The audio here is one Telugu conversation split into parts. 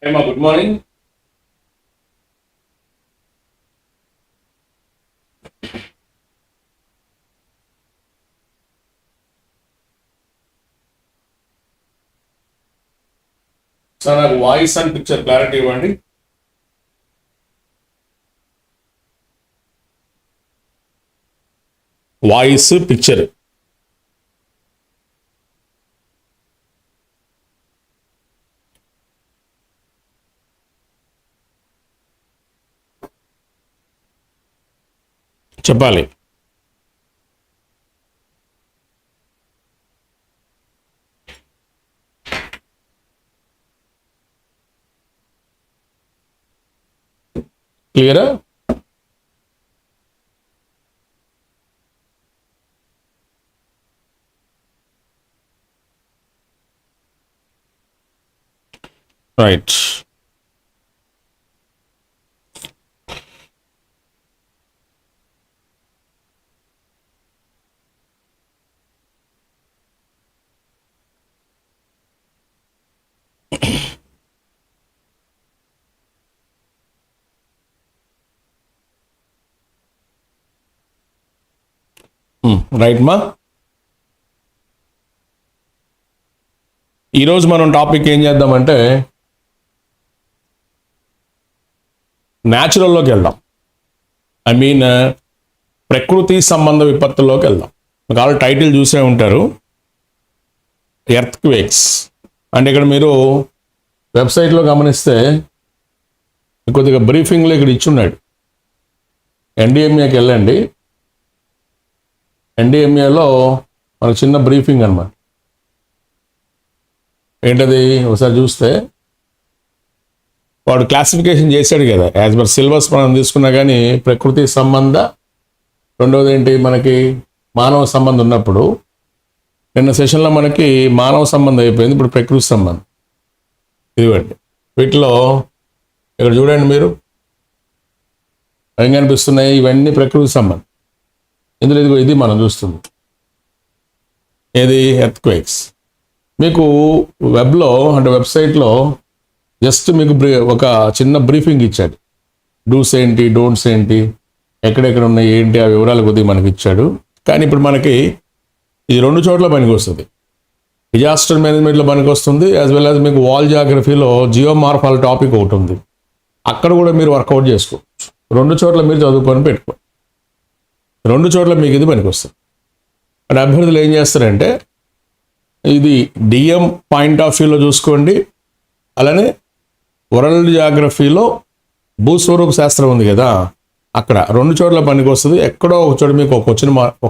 Emma, good morning. సార్ నాకు వాయిస్ అండ్ పిక్చర్ క్లారిటీ ఇవ్వండి. వాయిస్ పిక్చర్ చెప్పాలి. క్లియరా? రైట్. రైట్ మా, ఈరోజు మనం టాపిక్ ఏం చేద్దామంటే న్యాచురల్లోకి వెళ్దాం. ఐ మీన్ ప్రకృతి సంబంధ విపత్తుల్లోకి వెళ్దాం. మీకు ఆల్రెడీ టైటిల్ చూసే ఉంటారు, ఎర్త్ క్వేక్స్. అంటే ఇక్కడ మీరు వెబ్సైట్లో గమనిస్తే కొద్దిగా బ్రీఫింగ్లో ఇక్కడ ఇచ్చున్నాడు. ఎన్డిఎంఏకి వెళ్ళండి. ఎన్డిఎంఏలో మనకు చిన్న బ్రీఫింగ్ అనమాట. ఏంటది ఒకసారి చూస్తే వాడు క్లాసిఫికేషన్ చేశాడు కదా, యాజ్ పర్ సిలబస్ మనం తీసుకున్నా కానీ ప్రకృతి సంబంధ, రెండవది ఏంటి మనకి మానవ సంబంధం ఉన్నప్పుడు. నిన్న సెషన్లో మనకి మానవ సంబంధం అయిపోయింది, ఇప్పుడు ప్రకృతి సంబంధం. ఇదిగోండి వీటిలో ఇక్కడ చూడండి మీరు ఏం కనిపిస్తున్నాయి, ఇవన్నీ ప్రకృతి సంబంధం. ఇందులో ఇదిగో ఇది మనం చూస్తుంది ఏది, ఎర్త్ క్వేక్స్. మీకు వెబ్లో అంటే వెబ్సైట్లో జస్ట్ మీకు ఒక చిన్న బ్రీఫింగ్ ఇచ్చాడు. డూస్ ఏంటి, డోంట్స్ ఏంటి, ఎక్కడెక్కడ ఉన్నాయి ఏంటి, ఆ వివరాలు కొద్దిగా మనకి ఇచ్చాడు. కానీ ఇప్పుడు మనకి ఇది రెండు చోట్ల పనికి వస్తుంది. డిజాస్టర్ మేనేజ్మెంట్లో పనికి వస్తుంది, యాజ్ వెల్ యాజ్ మీకు వాల్ జాగ్రఫీలో జియోమార్ఫాల్ టాపిక్ ఒకటి ఉంది, అక్కడ కూడా మీరు వర్కౌట్ చేసుకోవచ్చు. రెండు చోట్ల మీరు చదువుకొని పెట్టుకోండి, రెండు చోట్ల మీకు ఇది పనికి వస్తుంది. అంటే అభ్యర్థులు ఏం చేస్తారంటే ఇది డిఎం పాయింట్ ఆఫ్ వ్యూలో చూసుకోండి, అలానే వరల్డ్ జాగ్రఫీలో భూస్వరూప శాస్త్రం ఉంది కదా, అక్కడ రెండు చోట్ల పనికి వస్తుంది. ఎక్కడో ఒక చోట మీకు ఒక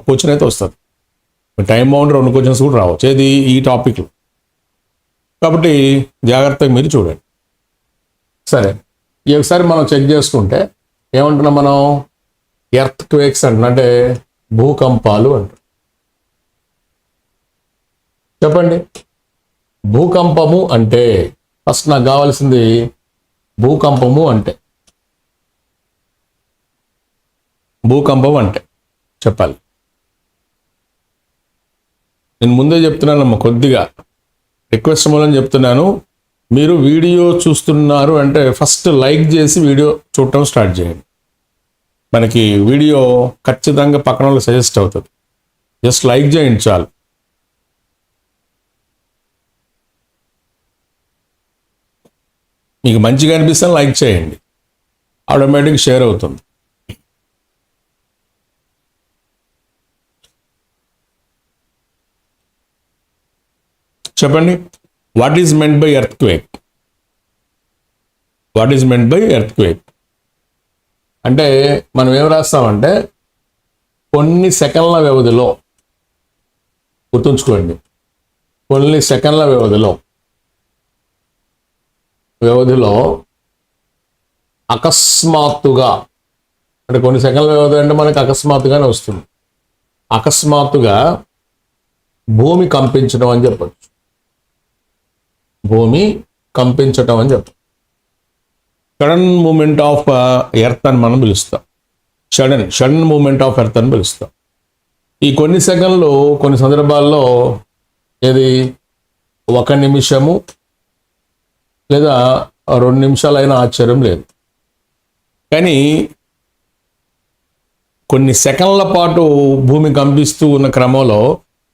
క్వశ్చన్ అయితే వస్తుంది. టైం బౌండ్ రెండు క్వశ్చన్స్ కూడా రావచ్చు ఏది ఈ టాపిక్లో. కాబట్టి జాగ్రత్తగా మీరు చూడండి. సరే, ఈ ఒకసారి మనం చెక్ చేసుకుంటే ఏమంటున్నాం మనం, ఎర్త్ క్వేక్స్ అంటే భూకంపాలు అంటారు. చెప్పండి, భూకంపము అంటే ఫస్ట్ నాకు కావాల్సింది భూకంపము అంటే, భూకంపం అంటే చెప్పాలి. నేను ముందే చెప్తున్నానమ్మా, కొద్దిగా రిక్వెస్ట్ మూలం చెప్తున్నాను. మీరు వీడియో చూస్తున్నారు అంటే ఫస్ట్ లైక్ చేసి వీడియో చూడటం స్టార్ట్ చేయండి. మనకి వీడియో ఖచ్చితంగా పక్కన వాళ్ళు సజెస్ట్ అవుతుంది. జస్ట్ లైక్ చేయండి చాలు. మీకు మంచిగా అనిపిస్తే లైక్ చేయండి, ఆటోమేటిక్ షేర్ అవుతుంది. చెప్పండి, what is meant by earth quake? What is meant by earth quake అంటే మనం ఏం రాస్తామంటే కొన్ని సెకండ్ల వ్యవధిలో, గుర్తుంచుకోండి, కొన్ని సెకండ్ల వ్యవధిలో అకస్మాత్తుగా, అంటే కొన్ని సెకండ్ల వ్యవధి అంటే మనకి అకస్మాత్తుగానే వస్తుంది. అకస్మాత్తుగా భూమి కంపించడం అని చెప్పచ్చు. భూమి కంపించటం అని చెప్పచ్చు. సడన్ మూమెంట్ ఆఫ్ ఎర్త్ అని మనం పిలుస్తాం. సడన్ మూమెంట్ ఆఫ్ ఎర్త్ అని పిలుస్తాం. ఈ కొన్ని సెకండ్లు కొన్ని సందర్భాల్లో ఏది 1 నిమిషము లేదా 2 నిమిషాలైనా ఆశ్చర్యం లేదు. కానీ కొన్ని సెకండ్ల పాటు భూమి కంపిస్తూ ఉన్న క్రమంలో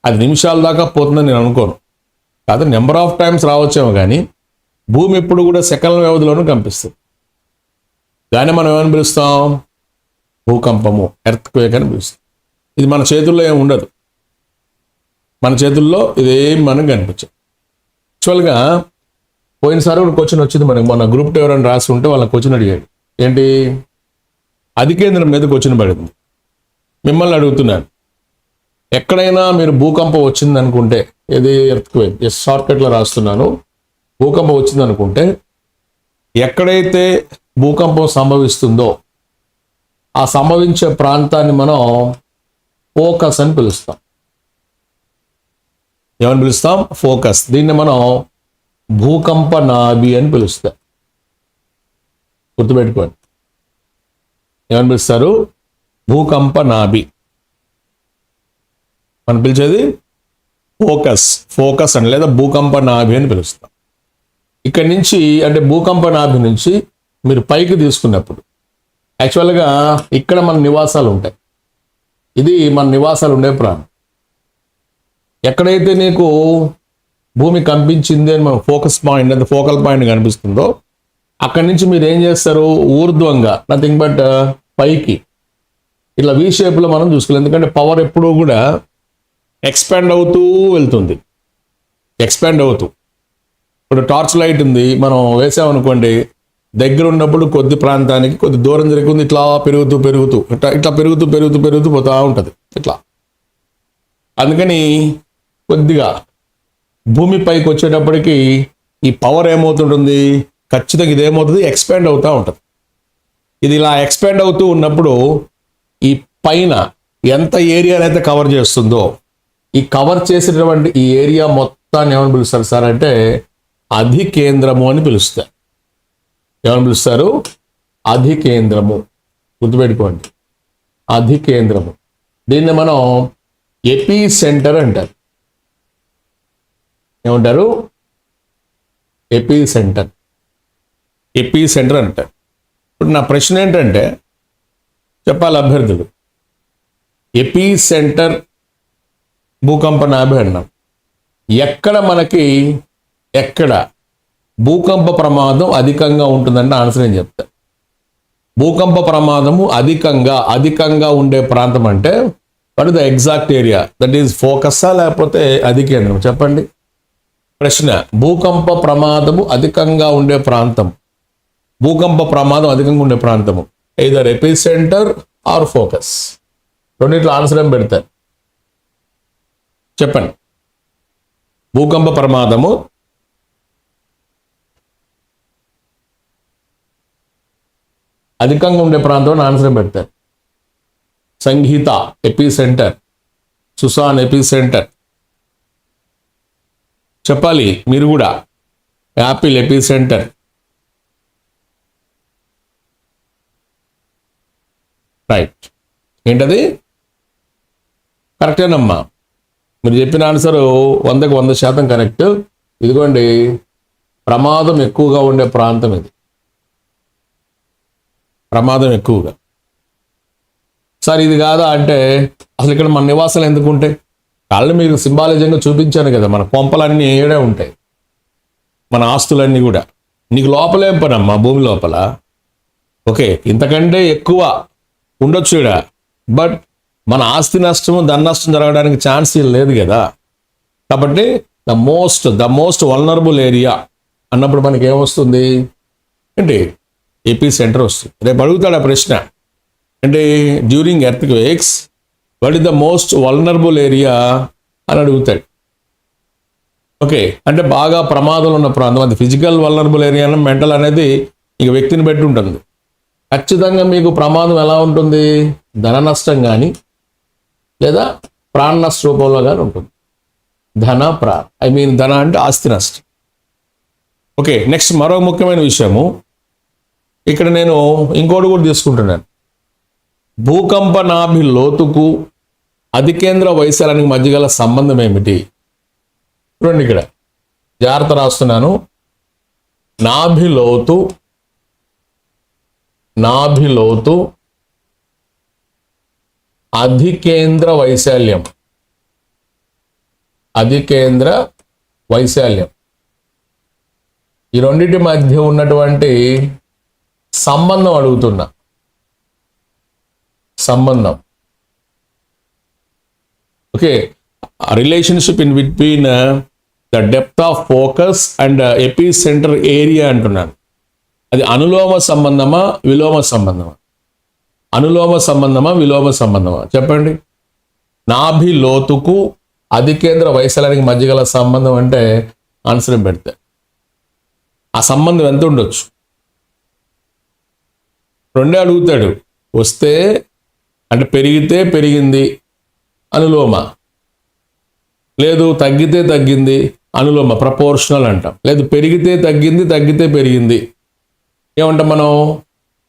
అది నిమిషాల దాకా పోతుందని నేను అనుకోను. కాదు, నెంబర్ ఆఫ్ టైమ్స్ రావచ్చేమో, కానీ భూమి ఎప్పుడు కూడా సెకండ్ల వ్యవధిలోనూ కంపిస్తుంది. దాన్ని మనం ఏమని పిలుస్తాం? భూకంపము, ఎర్త్క్వేక్ అని పిలుస్తాం. ఇది మన చేతుల్లో ఏమి ఉండదు. మన చేతుల్లో ఇదేం మనకు కనిపించదు. యాక్చువల్గా పోయినసారి కూడా క్వశ్చన్ వచ్చింది మనకి, మన గ్రూప్ 2 ఎవరైనా రాసి ఉంటే వాళ్ళని క్వశ్చన్ అడిగాడు. ఏంటి? అధికేంద్రం మీద క్వశ్చన్ పడింది. మిమ్మల్ని అడుగుతున్నాను, ఎక్కడైనా మీరు భూకంపం వచ్చింది అనుకుంటే, ఏది ఎర్త్క్వేక్, షార్ట్కట్లో రాస్తున్నాను, భూకంపం వచ్చింది అనుకుంటే ఎక్కడైతే భూకంపం సంభవిస్తుందో ఆ సంభవించే ప్రాంతాన్ని మనం ఫోకస్ అని పిలుస్తాం. ఏమని పిలుస్తాం? ఫోకస్. దీన్ని మనం భూకంప నాభి అని పిలుస్తాం. గుర్తుపెట్టుకోండి, ఏమని పిలుస్తారు? భూకంప నాభి. మనం పిలిచేది ఫోకస్ అని, లేదా భూకంప నాభి అని పిలుస్తాం. ఇక్కడి నుంచి, అంటే భూకంప నాభి నుంచి మీరు పైకి తీసుకున్నప్పుడు, యాక్చువల్గా ఇక్కడ మన నివాసాలు ఉంటాయి. ఇది మన నివాసాలు ఉండే ప్రాంతం. ఎక్కడైతే నీకు భూమి కంపించింది అని మనం ఫోకస్ పాయింట్, అంటే ఫోకల్ పాయింట్ కనిపిస్తుందో, అక్కడి నుంచి మీరు ఏం చేస్తారు? ఊర్ధ్వంగా, నథింగ్ బట్ పైకి ఇట్లా వి షేప్లో మనం చూసుకోవాలి. ఎందుకంటే పవర్ ఎప్పుడూ కూడా ఎక్స్పాండ్ అవుతూ వెళ్తుంది, ఎక్స్పాండ్ అవుతూ. ఇప్పుడు టార్చ్ లైట్ ఉంది, మనం వేసామనుకోండి, దగ్గర ఉన్నప్పుడు కొద్ది ప్రాంతానికి కొద్ది దూరం జరుగుతుంది, ఇట్లా పెరుగుతూ ఇట్లా పెరుగుతూ పోతూ ఉంటుంది ఇట్లా. అందుకని కొద్దిగా భూమి పైకి వచ్చేటప్పటికి ఈ పవర్ ఏమవుతుంటుంది? ఖచ్చితంగా ఇదేమవుతుంది? ఎక్స్పాండ్ అవుతూ ఉంటుంది. ఇది ఇలా ఎక్స్పాండ్ అవుతూ ఉన్నప్పుడు ఈ పైన ఎంత ఏరియాని అయితే కవర్ చేస్తుందో, ఈ కవర్ చేసేటటువంటి ఈ ఏరియా మొత్తాన్ని ఏమని పిలుస్తారు సార్ అంటే అధికేంద్రము అని పిలుస్తారు. ఏమని పిలుస్తారు? అధికేంద్రము. గుర్తుపెట్టుకోండి, అధికేంద్రము. దీన్ని మనం ఎపీ సెంటర్ అంటారు. ఏమంటారు? ఎపీ సెంటర్ అంటారు. ఇప్పుడు నా ప్రశ్న ఏంటంటే, చెప్పాలి అభ్యర్థులు, ఎపీ సెంటర్ భూకంప నాభి అన్నాం. ఎక్కడ భూకంప ప్రమాదం అధికంగా ఉంటుందంటే ఆన్సర్ ఏం చెప్తా? భూకంప ప్రమాదము అధికంగా ఉండే ప్రాంతం అంటే what is the exact area? That is ఫోకస్సా లేకపోతే అధికేంద్రం? చెప్పండి. ప్రశ్న, భూకంప ప్రమాదము అధికంగా ఉండే ప్రాంతం, భూకంప ప్రమాదం అధికంగా ఉండే ప్రాంతము either ఎపిసెంటర్ ఆర్ ఫోకస్. రెండిట్లో ఆన్సర్ ఏం పెడతారు? చెప్పండి. భూకంప ప్రమాదము అధికంగా ఉండే ప్రాంతం ఆన్సర్ ఏం పెడతారు? సంగీత ఎపిసెంటర్, సుసాన్ ఎపిసెంటర్. చెప్పాలి మీరు కూడా. Apple epicentre. రైట్. ఏంటది? కరెక్టేనమ్మా. మీరు చెప్పిన ఆన్సర్ 100కి 100% కరెక్ట్. ఇదిగోండి, ప్రమాదం ఎక్కువగా ఉండే ప్రాంతం ఇది. ప్రమాదం ఎక్కువగా. సార్ ఇది కాదా అంటే, అసలు ఇక్కడ మన నివాసాలు ఎందుకు ఉంటాయి? కాళ్ళు మీకు సింబాలిజంగా చూపించాను కదా, మన కొంపలన్నీ ఏడే ఉంటాయి, మన ఆస్తులన్నీ కూడా. నీకు లోపలేం పనమ్మా, భూమి లోపల. ఓకే, ఇంతకంటే ఎక్కువ ఉండొచ్చు ఇక్కడ, బట్ మన ఆస్తి నష్టము, ధన నష్టం జరగడానికి ఛాన్స్ లేదు కదా. కాబట్టి ద మోస్ట్ వల్నరబుల్ ఏరియా అన్నప్పుడు మనకి ఏమొస్తుంది ఏంటి? ఏపీ సెంటర్ వస్తుంది. రేపు అడుగుతాడు ఆ ప్రశ్న, అంటే during earthquakes what is the most vulnerable area అని అడుగుతాడు. ఓకే, అంటే బాగా ప్రమాదంలో ఉన్న ప్రాంతం. అది ఫిజికల్ వల్నరబుల్ ఏరియా, మెంటల్ అనేది ఇక వ్యక్తిని బట్టి ఉంటుంది. ఖచ్చితంగా మీకు ప్రమాదం ఎలా ఉంటుంది? ధన నష్టం కానీ లేదా ప్రాణ నష్ట రూపంలో కానీ ఉంటుంది. ధన అంటే ఆస్తి నష్టం. ఓకే, నెక్స్ట్ మరో ముఖ్యమైన విషయము, ఇక్కడ నేను ఇంకోటి కూడా తీసుకుంటున్నాను. భూకంప నాభి లోతుకు అధికేంద్ర వైశాల్యానికి మధ్య గల సంబంధం ఏమిటి? చూడండి, ఇక్కడ జాగ్రత్త రాస్తున్నాను. నాభిలోతు అధికేంద్ర వైశాల్యం ఈ రెండింటి మధ్య ఉన్నటువంటి సంబంధం అడుగుతున్నా. సంబంధం, okay. Relationship in between the depth of focus and ఎపీ centre area అంటున్నాను. అది అనులోమ సంబంధమా విలోమ సంబంధమా? విలోమ సంబంధమా చెప్పండి. నాభి లోతుకు అధికేంద్ర వైశాల్యానికి మధ్య గల సంబంధం అంటే ఆన్సర్ పెడితే ఆ సంబంధం ఎంత ఉండొచ్చు? రెండే అడుగుతాడు. వస్తే అంటే పెరిగితే పెరిగింది అనులోమ, లేదు తగ్గితే తగ్గింది అనులోమ, ప్రపోర్షనల్ అంటాం. లేదు పెరిగితే తగ్గింది, తగ్గితే పెరిగింది ఏమంటాం మనం?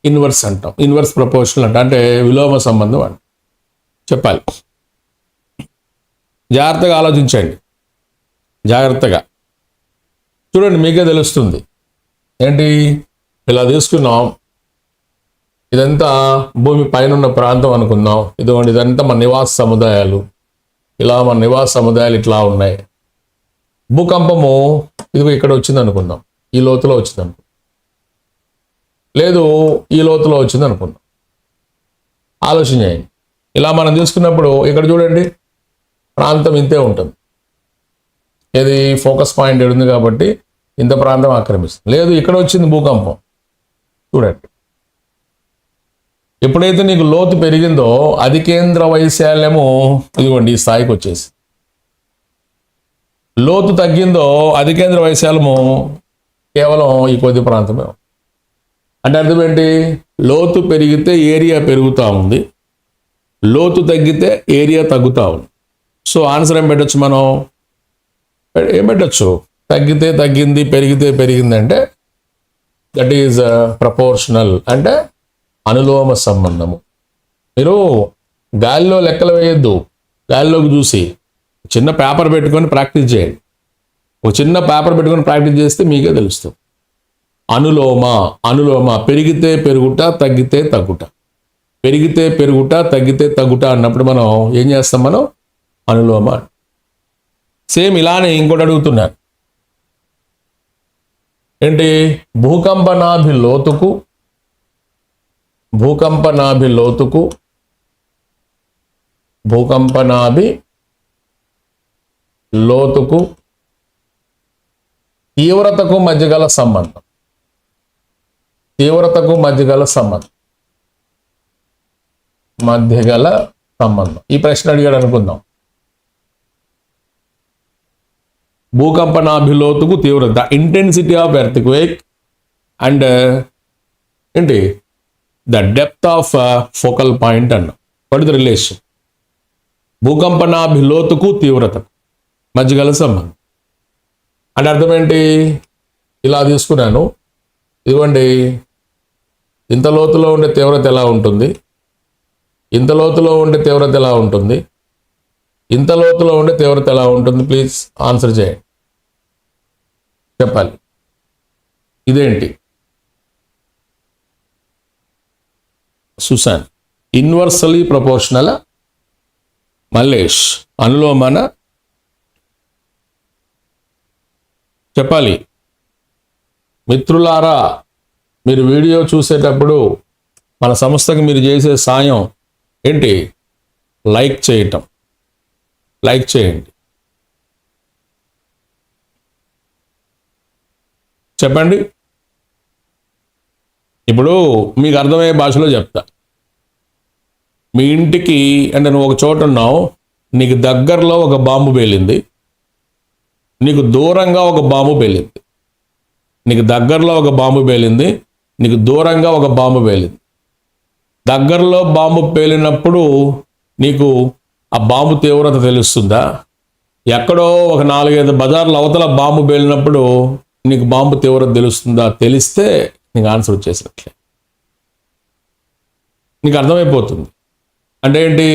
ఇన్వర్స్ అంటాం. ఇన్వర్స్ ప్రపోర్షనల్ అంటాం, అంటే విలోమ సంబంధం అంట. చెప్పాలి. జాగ్రత్తగా ఆలోచించండి, జాగ్రత్తగా చూడండి, మీకే తెలుస్తుంది. ఏంటి ఇలా తీసుకున్నాం, ఇదంతా భూమి పైన ఉన్న ప్రాంతం అనుకుందాం. ఇదంతా మన నివాస సముదాయాలు. ఇలా మన నివాస సముదాయాలు ఇట్లా ఉన్నాయి. భూకంపము ఇదిగో ఇక్కడ వచ్చింది అనుకుందాం, ఈ లోతులో వచ్చింది అనుకుందాం, లేదు ఈ లోతులో వచ్చింది అనుకుందాం. ఆలోచన చేయండి. ఇలా మనం తీసుకున్నప్పుడు ఇక్కడ చూడండి, ప్రాంతం ఇంతే ఉంటుంది. ఇది ఫోకస్ పాయింట్ ఉంది కాబట్టి ఇంత ప్రాంతం ఆక్రమిస్తుంది. లేదు ఇక్కడ వచ్చింది భూకంపం, చూడండి. ఎప్పుడైతే నీకు లోతు పెరిగిందో అధికేంద్ర వైశాల్యము ఇదిగోండి ఈ స్థాయికి వచ్చేసి, లోతు తగ్గిందో అధికేంద్ర వైశాల్యము కేవలం ఈ కొద్ది ప్రాంతమే. అంటే అర్థం ఏంటి? లోతు పెరిగితే ఏరియా పెరుగుతూ ఉంది, లోతు తగ్గితే ఏరియా తగ్గుతూ ఉంది. సో ఆన్సర్ ఏం పెట్టచ్చు మనం? ఏం పెట్టచ్చు? తగ్గితే తగ్గింది, పెరిగితే పెరిగింది అంటే దట్ ఈజ్ ప్రపోర్షనల్, అంటే అనులోమ సంబంధము. మీరు గాలిలో లెక్కలు వేయద్దు, గాలిలోకి చూసి చిన్న పేపర్ పెట్టుకొని ప్రాక్టీస్ చేయండి. ఒక చిన్న పేపర్ పెట్టుకొని ప్రాక్టీస్ చేస్తే మీకే తెలుస్తుంది. అనులోమ పెరిగితే పెరుగుట, తగ్గితే తగ్గుట. పెరిగితే పెరుగుట, తగ్గితే తగ్గుట అన్నప్పుడు మనం ఏం చేస్తాం? మనం అనులోమ. సేమ్ ఇలానే ఇంకోటి అడుగుతున్నాను. ఏంటి? భూకంపనాభి లోతుకు తీవ్రతకు మధ్యగల సంబంధం. మధ్యగల సంబంధం. ఈ ప్రశ్న అడిగాడు అనుకుందాం. భూకంపనాభి లోతుకు తీవ్రత, ఇంటెన్సిటీ ఆఫ్ ఎర్త్క్వేక్ అండ్ ఏంటి the depth of focal point అన్న. What is the relation? భూకంపనాభి లోతుకు తీవ్రతకు మధ్యగల సంబంధం అంటే అర్థం ఏంటి? ఇలా తీసుకున్నాను, ఇదిగోండి, ఇంత లోతులో ఉండే తీవ్రత ఎలా ఉంటుంది, ఇంత లోతులో ఉండే తీవ్రత ఎలా ఉంటుంది, ఇంత లోతులో ఉండే తీవ్రత ఎలా ఉంటుంది? ప్లీజ్ ఆన్సర్ చేయండి, చెప్పాలి. ఇదేంటి? Susan, ఇన్వర్సలీ proportional. మల్లేష్, అనులోమాన? చెప్పాలి. మిత్రులారా, మీరు వీడియో చూసేటప్పుడు మన సంస్థకు మీరు చేసే సాయం ఏంటి? లైక్ చేయటం. లైక్ చేయండి, చెప్పండి. ఇప్పుడు మీకు అర్థమయ్యే భాషలో చెప్తా. మీ ఇంటికి అంటే నువ్వు ఒక చోట ఉన్నావు, నీకు దగ్గరలో ఒక బాంబు పేలింది, నీకు దూరంగా ఒక బాంబు పేలింది. నీకు దగ్గరలో ఒక బాంబు పేలింది, నీకు దూరంగా ఒక బాంబు పేలింది. దగ్గరలో బాంబు పేలినప్పుడు నీకు ఆ బాంబు తీవ్రత తెలుస్తుందా? ఎక్కడో ఒక 4-5 బజార్ల అవతల బాంబు పేలినప్పుడు నీకు బాంబు తీవ్రత తెలుస్తుందా? తెలిస్తే నీకు ఆన్సర్ వచ్చేసినట్లే. నీకు అర్థమైపోతుంది. అంటే ఏంటి?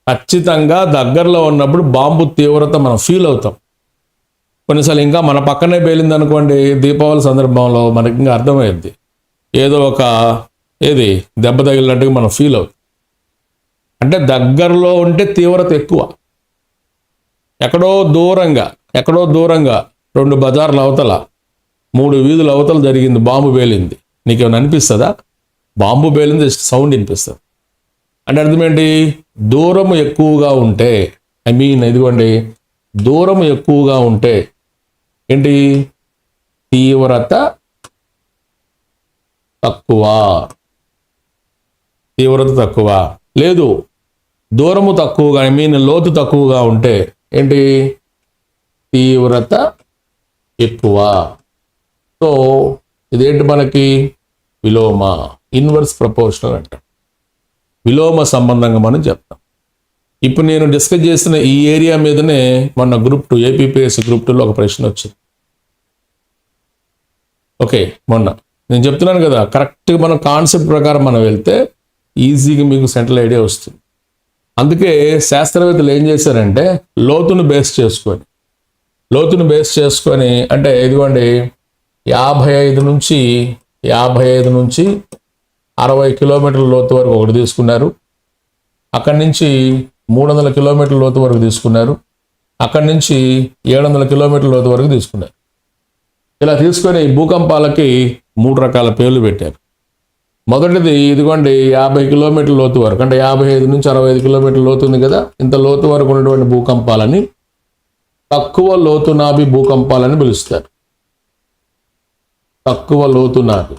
ఖచ్చితంగా దగ్గరలో ఉన్నప్పుడు బాంబు తీవ్రత మనం ఫీల్ అవుతాం. కొన్నిసార్లు ఇంకా మన పక్కనే పేలింది అనుకోండి, దీపావళి సందర్భంలో మనకి ఇంకా అర్థమైంది, ఏదో ఒక దెబ్బ తగిలినట్టుగా మనం ఫీల్ అవుతుంది. అంటే దగ్గరలో ఉంటే తీవ్రత ఎక్కువ, ఎక్కడో దూరంగా 2 బజార్ల అవతల 3 వీధుల అవతల జరిగింది, బాంబు పేలింది, నీకేమైనా అనిపిస్తుందా? బాంబు పేలింది జస్ట్ సౌండ్ వినిపిస్తుంది. అంటే అర్థం ఏంటి? దూరం ఎక్కువగా ఉంటే, ఇదిగోండి, దూరం ఎక్కువగా ఉంటే ఏంటి? తీవ్రత తక్కువ. లేదు, దూరము తక్కువగా, లోతు తక్కువగా ఉంటే ఏంటి? తీవ్రత ఎక్కువ. సో ఇదేంటి మనకి? విలోమ, ఇన్వర్స్ ప్రపోర్షనల్ అంటాం. విలోమ సంబంధంగా మనం చెప్తాం. ఇప్పుడు నేను డిస్కస్ చేసిన ఈ ఏరియా మీదనే మొన్న గ్రూప్ 2 ఏపీపీఎస్సీ గ్రూప్ 2లో ఒక ప్రశ్న వచ్చింది. ఓకే, మొన్న నేను చెప్తున్నాను కదా, కరెక్ట్గా మన కాన్సెప్ట్ ప్రకారం మనం వెళ్తే ఈజీగా మీకు సెంట్రల్ ఐడియా వస్తుంది. అందుకే శాస్త్రవేత్తలు ఏం చేశారంటే లోతును బేస్ చేసుకొని అంటే ఇదిగోండి 55 నుంచి 60 కిలోమీటర్ల లోతు వరకు ఒకటి తీసుకున్నారు. అక్కడి నుంచి 300 కిలోమీటర్ల లోతు వరకు తీసుకున్నారు. అక్కడి నుంచి 700 కిలోమీటర్ల లోతు వరకు తీసుకున్నారు. ఇలా తీసుకొని భూకంపాలకి 3 రకాల పేర్లు పెట్టారు. మొదటిది ఇదిగోండి 50 కిలోమీటర్ల లోతు వరకు, అంటే 55 నుంచి 65 కిలోమీటర్ల లోతు ఉంది కదా, ఇంత లోతు వరకు ఉన్నటువంటి భూకంపాలని తక్కువ లోతునాభి భూకంపాలని పిలుస్తారు. తక్కువ లోతునాభి,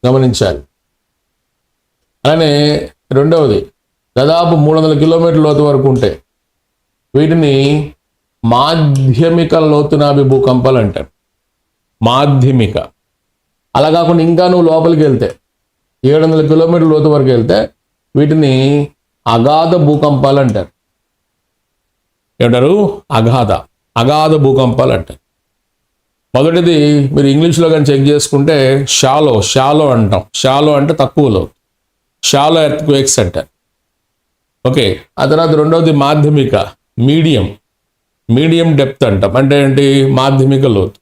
గమనించాలి. అలానే రెండవది దాదాపు 300 కిలోమీటర్ల లోతు వరకు ఉంటే వీటిని మాధ్యమిక లోతునాభి భూకంపాలు అంటారు. మాధ్యమిక. అలా కాకుండా ఇంకా నువ్వు లోపలికి వెళ్తే 700 కిలోమీటర్ల లోతు వరకు వెళ్తే వీటిని అగాధ భూకంపాలు అంటారు. ఏమంటారు? అగాధ భూకంపాలు అంటారు. మొదటిది మీరు ఇంగ్లీష్లో కానీ చెక్ చేసుకుంటే షాలో అంటాం. షాలో అంటే తక్కువ లోతు, షాలో ఎర్త్క్వేక్స్ అంటారు. ఓకే, ఆ తర్వాత రెండవది మాధ్యమిక, మీడియం డెప్త్ అంటాం. అంటే ఏంటి? మాధ్యమిక లోతు.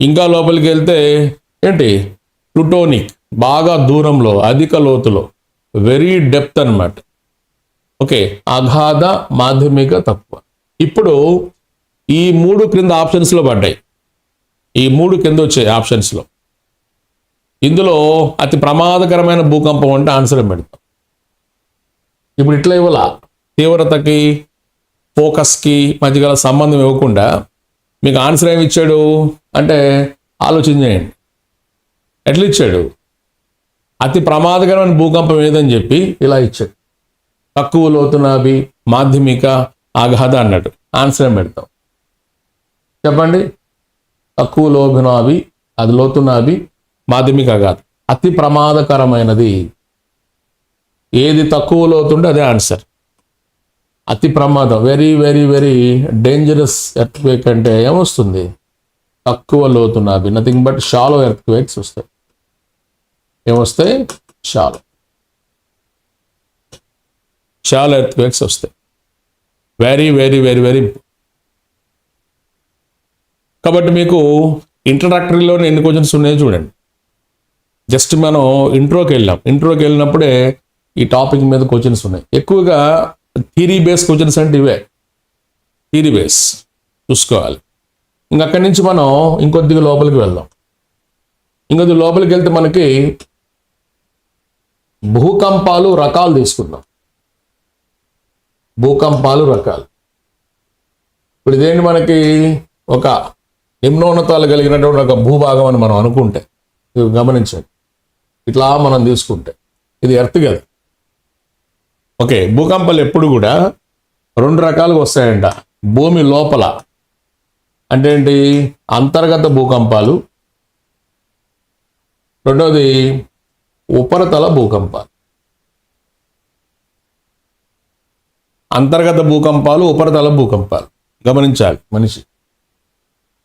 ఇంకా లోపలికి వెళ్తే ఏంటి? ప్లూటోనిక్, బాగా దూరంలో, అధిక లోతులో, వెరీ డెప్త్ అన్నమాట. ఓకే, అగాధ, మాధ్యమిక, తక్కువ. ఇప్పుడు ఈ 3 క్రింద ఆప్షన్స్లో పడ్డాయి. ఈ 3 కింద వచ్చాయి ఆప్షన్స్లో. ఇందులో అతి ప్రమాదకరమైన భూకంపం అంటే ఆన్సర్ పెడతాం. ఇప్పుడు ఇట్లా ఇవ్వాల, తీవ్రతకి ఫోకస్కి మధ్య గల సంబంధం ఇవ్వకుండా మీకు ఆన్సర్ ఏమి ఇచ్చాడు అంటే ఆలోచన చేయండి. ఎట్లా ఇచ్చాడు? అతి ప్రమాదకరమైన భూకంపం ఏదని చెప్పి ఇలా ఇచ్చాడు. తక్కువ లోతునాభి, మాధ్యమిక, అగాధ అన్నట్టు. ఆన్సర్ ఏం పెడతాం చెప్పండి? తక్కువ లోతునాభి, అది లోతునాభి, మాధ్యమిక, అగాధ. అతి ప్రమాదకరమైనది ఏది తక్కువ లోతుంటే అదే ఆన్సర్. అతి ప్రమాదం, very very very dangerous earthquake అంటే ఏమొస్తుంది? తక్కువ లోతునాభి. నథింగ్ బట్ షాలో ఎర్త్క్వేక్స్ వస్తాయి. ఏమొస్తాయి? షాలో ఎర్త్క్వేక్స్ వస్తాయి. Very very very very. కాబట్టి మీకు ఇంట్రడక్టరీలో ఎన్ని క్వశ్చన్స్ ఉన్నాయో చూడండి. జస్ట్ మనం ఇంట్రోకి వెళ్ళినప్పుడే ఈ టాపిక్ మీద క్వశ్చన్స్ ఉన్నాయి. ఎక్కువగా థియరీ బేస్ క్వశ్చన్స్ అంటే ఇవే, థియరీ బేస్ చూసుకోవాలి. ఇంకక్కడి నుంచి మనం ఇంకొద్దిగా లోపలికి వెళ్దాం. ఇంకొద్ది లోపలికి వెళ్తే మనకి భూకంపాలు రకాలు తీసుకుందాం. భూకంపాలు రకాలు. ఇప్పుడు ఇదేంటి? మనకి ఒక నిమ్నోన్నతాలు కలిగినటువంటి ఒక భూభాగం అని మనం అనుకుంటే, ఇది గమనించండి, ఇట్లా మనం తీసుకుంటే ఇది ఎర్త్ కదా. ఓకే, భూకంపాలు ఎప్పుడు కూడా 2 రకాలుగా వస్తాయంట. భూమి లోపల అంటే ఏంటి? అంతర్గత భూకంపాలు. రెండవది ఉపరితల భూకంపాలు. అంతర్గత భూకంపాలు, ఉపరితల భూకంపాలు గమనించాలి మనిషి.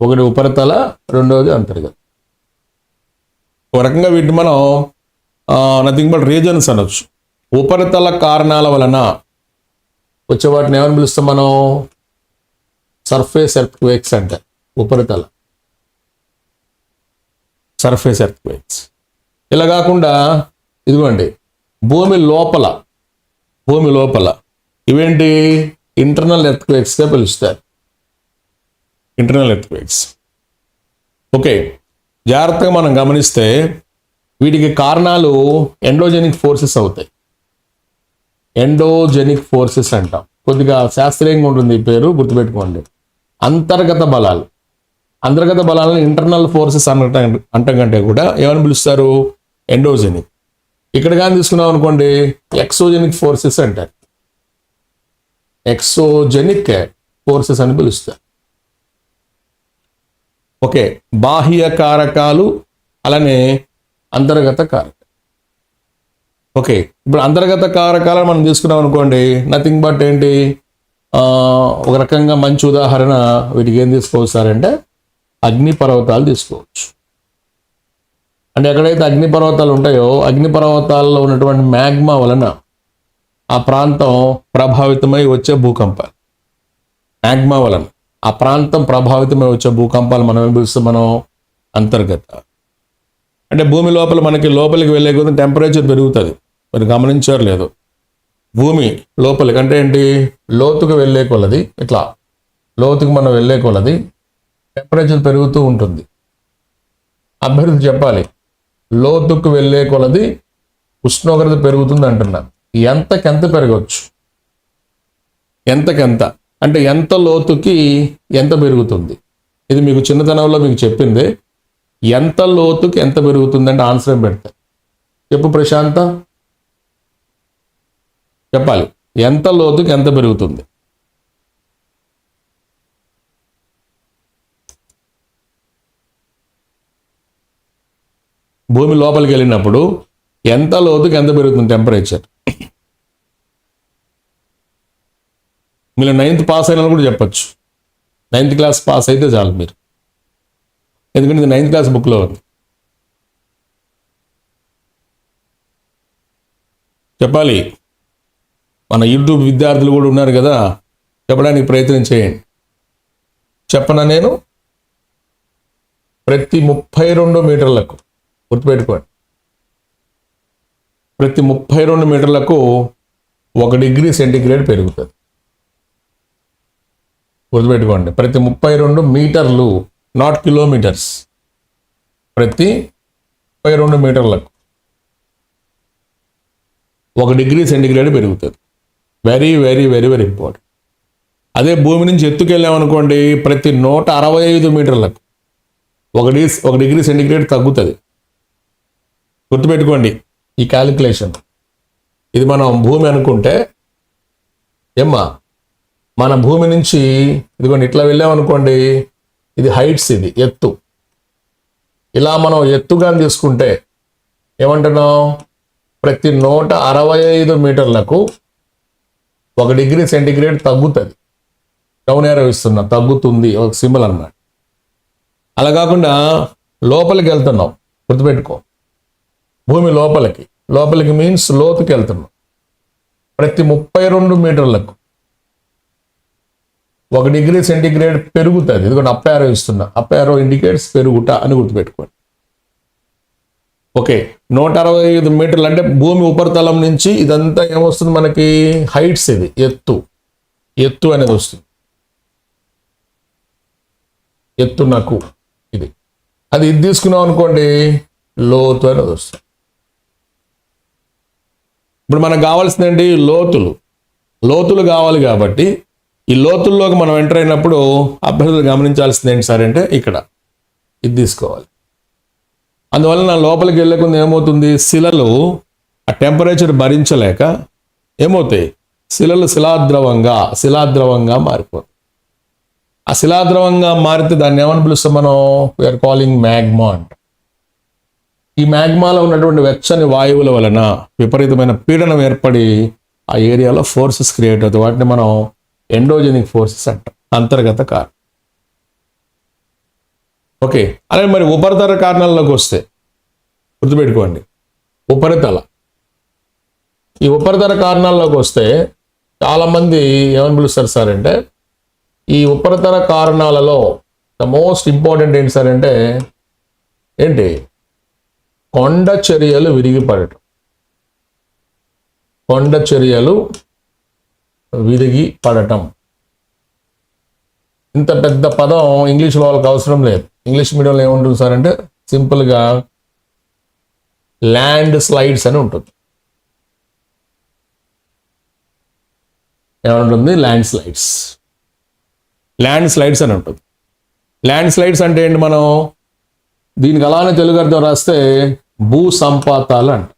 ఒకటి ఉపరితల, రెండవది అంతర్గత. ఒక రకంగా వీటిని మనం నథింగ్ బట్ రీజన్స్ అనొచ్చు. ఉపరితల కారణాల వలన వచ్చే వాటిని ఏమని పిలుస్తాం మనం? సర్ఫేస్ ఎర్త్క్వేక్స్ అంటారు. ఉపరితల సర్ఫేస్ ఎర్త్క్వేక్స్. ఇలా కాకుండా ఇదిగోండి భూమి లోపల ఇవేంటి ఇంటర్నల్ ఎర్త్క్వేక్స్గా పిలుస్తారు. Internal earthquakes. ఓకే, జాగ్రత్తగా మనం గమనిస్తే వీటికి కారణాలు ఎండోజెనిక్ ఫోర్సెస్ అవుతాయి. ఎండోజెనిక్ ఫోర్సెస్ అంటాం. కొద్దిగా శాస్త్రీయంగా ఉంటుంది ఈ పేరు, గుర్తుపెట్టుకోండి. అంతర్గత బలాలను ఇంటర్నల్ ఫోర్సెస్ అంటాం కంటే కూడా ఏమని పిలుస్తారు? ఎండోజెనిక్. ఇక్కడ కానీ తీసుకున్నాం అనుకోండి ఎక్సోజెనిక్ ఫోర్సెస్ అంటారు. ఎక్సోజెనిక్ ఫోర్సెస్ అని పిలుస్తారు. ఓకే, బాహ్య కారకాలు అలానే అంతర్గత కారకాలు. ఓకే, ఇప్పుడు అంతర్గత కారకాలను మనం తీసుకున్నాం అనుకోండి, నథింగ్ బట్ ఏంటి, ఒక రకంగా మంచి ఉదాహరణ వీటికి ఏం తీసుకోవచ్చారంటే అగ్నిపర్వతాలు తీసుకోవచ్చు. అంటే ఎక్కడైతే అగ్నిపర్వతాలు ఉంటాయో అగ్నిపర్వతాల్లో ఉన్నటువంటి మ్యాగ్మా వలన ఆ ప్రాంతం ప్రభావితమై వచ్చే భూకంపాలు. మ్యాగ్మా వలన ఆ ప్రాంతం ప్రభావితమై వచ్చే భూకంపాలు మనం ఏం పిలుస్తాం? మనం అంతర్గత. అంటే భూమి లోపల మనకి లోపలికి వెళ్ళే కొద్ది టెంపరేచర్ పెరుగుతుంది. మీరు గమనించారు లేదు? భూమి లోపలికి అంటే ఏంటి, లోతుకు వెళ్ళే కొలది, ఇట్లా లోతుకు మనం వెళ్ళే కొలది టెంపరేచర్ పెరుగుతూ ఉంటుంది. అభ్యర్థి చెప్పాలి, లోతుకు వెళ్ళే కొలది ఉష్ణోగ్రత పెరుగుతుంది అంటున్నా. ఎంతకెంత పెరగవచ్చు? ఎంతకెంత అంటే ఎంత లోతుకి ఎంత పెరుగుతుంది? ఇది మీకు చిన్నతనంలో మీకు చెప్పింది. ఎంత లోతుకి ఎంత పెరుగుతుంది అంటే ఆన్సర్ పెడతా. చెప్పు ప్రశాంత, చెప్పాలి. ఎంత లోతుకి ఎంత పెరుగుతుంది? భూమి లోపలికి వెళ్ళినప్పుడు ఎంత లోతుకి ఎంత పెరుగుతుంది టెంపరేచర్? మీరు 9th పాస్ అయినా కూడా చెప్పచ్చు. 9th క్లాస్ పాస్ అయితే చాలు మీరు, ఎందుకంటే ఇది 9th క్లాస్ బుక్లో ఉంది. చెప్పాలి. మన యూట్యూబ్ విద్యార్థులు కూడా ఉన్నారు కదా, చెప్పడానికి ప్రయత్నం చేయండి. చెప్పనా నేను? ప్రతి 32 మీటర్లకు, గుర్తుపెట్టుకోండి, ప్రతి 32 మీటర్లకు 1 డిగ్రీ సెంటీగ్రేడ్ పెరుగుతుంది. గుర్తుపెట్టుకోండి, ప్రతి 32 మీటర్లు, నాట్ కిలోమీటర్స్. ప్రతి 32 మీటర్లకు 1 డిగ్రీ సెంటీగ్రేడ్ పెరుగుతుంది. Very very very very important. అదే భూమి నుంచి ఎత్తుకెళ్ళామనుకోండి, ప్రతి 165 మీటర్లకు 1 డిగ్రీ సెంటీగ్రేడ్ తగ్గుతుంది. గుర్తుపెట్టుకోండి ఈ క్యాలిక్యులేషన్. ఇది మనం భూమి అనుకుంటే ఏమ్మా, మన భూమి నుంచి ఇదిగోండి ఇట్లా వెళ్ళామనుకోండి, ఇది హైట్స్, ఇది ఎత్తు. ఇలా మనం ఎత్తుగా తీసుకుంటే ఏమంటున్నాం? ప్రతి 165 మీటర్లకు 1 డిగ్రీ సెంటీగ్రేడ్ తగ్గుతుంది. డౌన్ ఏరో ఇస్తున్నా, తగ్గుతుంది, ఒక సింబల్ అన్నమాట. అలా కాకుండా లోపలికి వెళ్తున్నాం, గుర్తుపెట్టుకో. భూమి లోపలికి మీన్స్ లోతుకి వెళ్తున్నాం. ప్రతి 32 మీటర్లకు 1 డిగ్రీ సెంటీగ్రేడ్ పెరుగుతుంది. ఇదిగోండి అప్ యారో ఇస్తున్నా, అప్ యారో ఇండికేట్స్ పెరుగుట అని గుర్తుపెట్టుకోండి. ఓకే, 165 మీటర్లు అంటే భూమి ఉపరితలం నుంచి ఇదంతా ఏమొస్తుంది మనకి? హైట్స్. ఇది ఎత్తు అనేది వస్తుంది. ఎత్తునకు ఇది తీసుకున్నాం అనుకోండి, లోతు అనేది వస్తుంది. ఇప్పుడు మనకు కావాల్సింది ఏంటి? లోతులు కావాలి. కాబట్టి ఈ లోతుల్లోకి మనం ఎంటర్ అయినప్పుడు అభ్యర్థులు గమనించాల్సింది ఏంటి సార్ అంటే ఇక్కడ ఇది తీసుకోవాలి. అందువల్ల నా లోపలికి వెళ్ళకుండా ఏమవుతుంది? శిలలు ఆ టెంపరేచర్ భరించలేక ఏమవుతాయి? శిలలు శిలాద్రవంగా మారిపోతాయి. ఆ శిలాద్రవంగా మారితే దాన్ని ఏమని పిలుస్తాం మనం? వీఆర్ కాలింగ్ మ్యాగ్మా అంట. ఈ మ్యాగ్మాలో ఉన్నటువంటి వెచ్చని వాయువుల వలన విపరీతమైన పీడనం ఏర్పడి ఆ ఏరియాలో ఫోర్సెస్ క్రియేట్ అవుతాయి. వాటిని మనం ఎండోజెనిక్ ఫోర్సెస్ అంటాం, అంతర్గత కారణం. ఓకే, అలాగే మరి ఉపరితల కారణాల్లోకి వస్తే గుర్తుపెట్టుకోండి, ఈ ఉపరితల కారణాల్లోకి వస్తే చాలామంది ఏమని పిలుస్తారు సార్ అంటే ఈ ఉపరితల కారణాలలో ద మోస్ట్ ఇంపార్టెంట్ ఏంటి సార్ అంటే ఏంటి, కొండ చర్యలు విరిగిపడటం. కొండ చర్యలు విరిగి పడటం. ఇంత పెద్ద పదం ఇంగ్లీష్ వాళ్ళకి అవసరం లేదు. ఇంగ్లీష్ మీడియంలో ఏముంటుంది సార్ అంటే సింపుల్గా ల్యాండ్ స్లైడ్స్ అని ఉంటుంది. ఏమంటుంది? Land slides. ల్యాండ్ స్లైడ్స్ అని ఉంటుంది. ల్యాండ్ స్లైడ్స్ అంటే ఏంటి? మనం దీనికి అలానే తెలుగు అర్థం రాస్తే భూ సంపాతాలు అంట.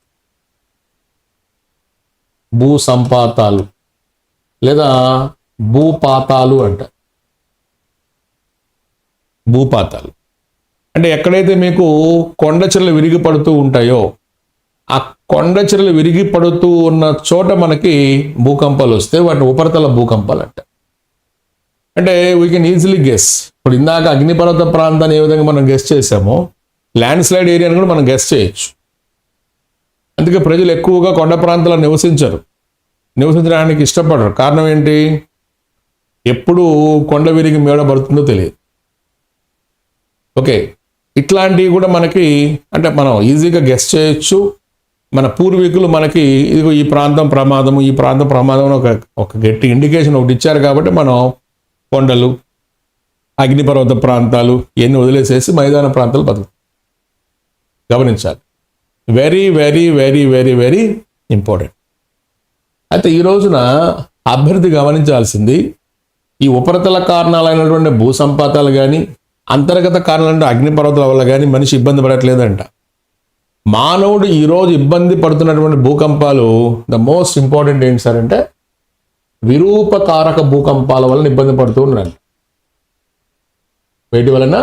భూ సంపాతాలు లేదా భూపాతాలు అంట. భూపాతాలు అంటే ఎక్కడైతే మీకు కొండ చర్యలు విరిగి పడుతూ ఉంటాయో ఆ కొండ చర్యలు విరిగి పడుతూ ఉన్న చోట మనకి భూకంపాలు వస్తే వాటిని ఉపరితల భూకంపాలు అంట. అంటే వీ కెన్ ఈజీలీ గెస్. ఇప్పుడు ఇందాక అగ్నిపర్వత ప్రాంతాన్ని ఏ విధంగా మనం గెస్ చేసామో ల్యాండ్ స్లైడ్ ఏరియాని కూడా మనం గెస్ చేయొచ్చు. అందుకే ప్రజలు ఎక్కువగా కొండ ప్రాంతాల్లో నివసించడానికి ఇష్టపడరు. కారణం ఏంటి? ఎప్పుడు కొండ విరిగి మేడ పడుతుందో తెలియదు. ఓకే, ఇట్లాంటివి కూడా మనకి అంటే మనం ఈజీగా గెస్ చేయొచ్చు. మన పూర్వీకులు మనకి ఇదిగో ఈ ప్రాంతం ప్రమాదము, ఈ ప్రాంతం ప్రమాదం ఒక గట్టి ఇండికేషన్ ఒకటి ఇచ్చారు కాబట్టి మనం కొండలు, అగ్నిపర్వత ప్రాంతాలు ఇవన్నీ వదిలేసేసి మైదాన ప్రాంతాలు బతుకు. గమనించాలి. Very very very very very important. అయితే ఈ రోజున అభ్యర్థి గమనించాల్సింది ఈ ఉపరితల కారణాలైనటువంటి భూసంపాతాలు కానీ అంతర్గత కారణాలంటే అగ్నిపర్వతాల వల్ల కానీ మనిషి ఇబ్బంది పడట్లేదంట. మానవుడు ఈరోజు ఇబ్బంది పడుతున్నటువంటి భూకంపాలు ద మోస్ట్ ఇంపార్టెంట్ ఏంటి సార్ అంటే విరూపకారక భూకంపాల వలన ఇబ్బంది పడుతూ ఉన్నాడు. వీటి వలన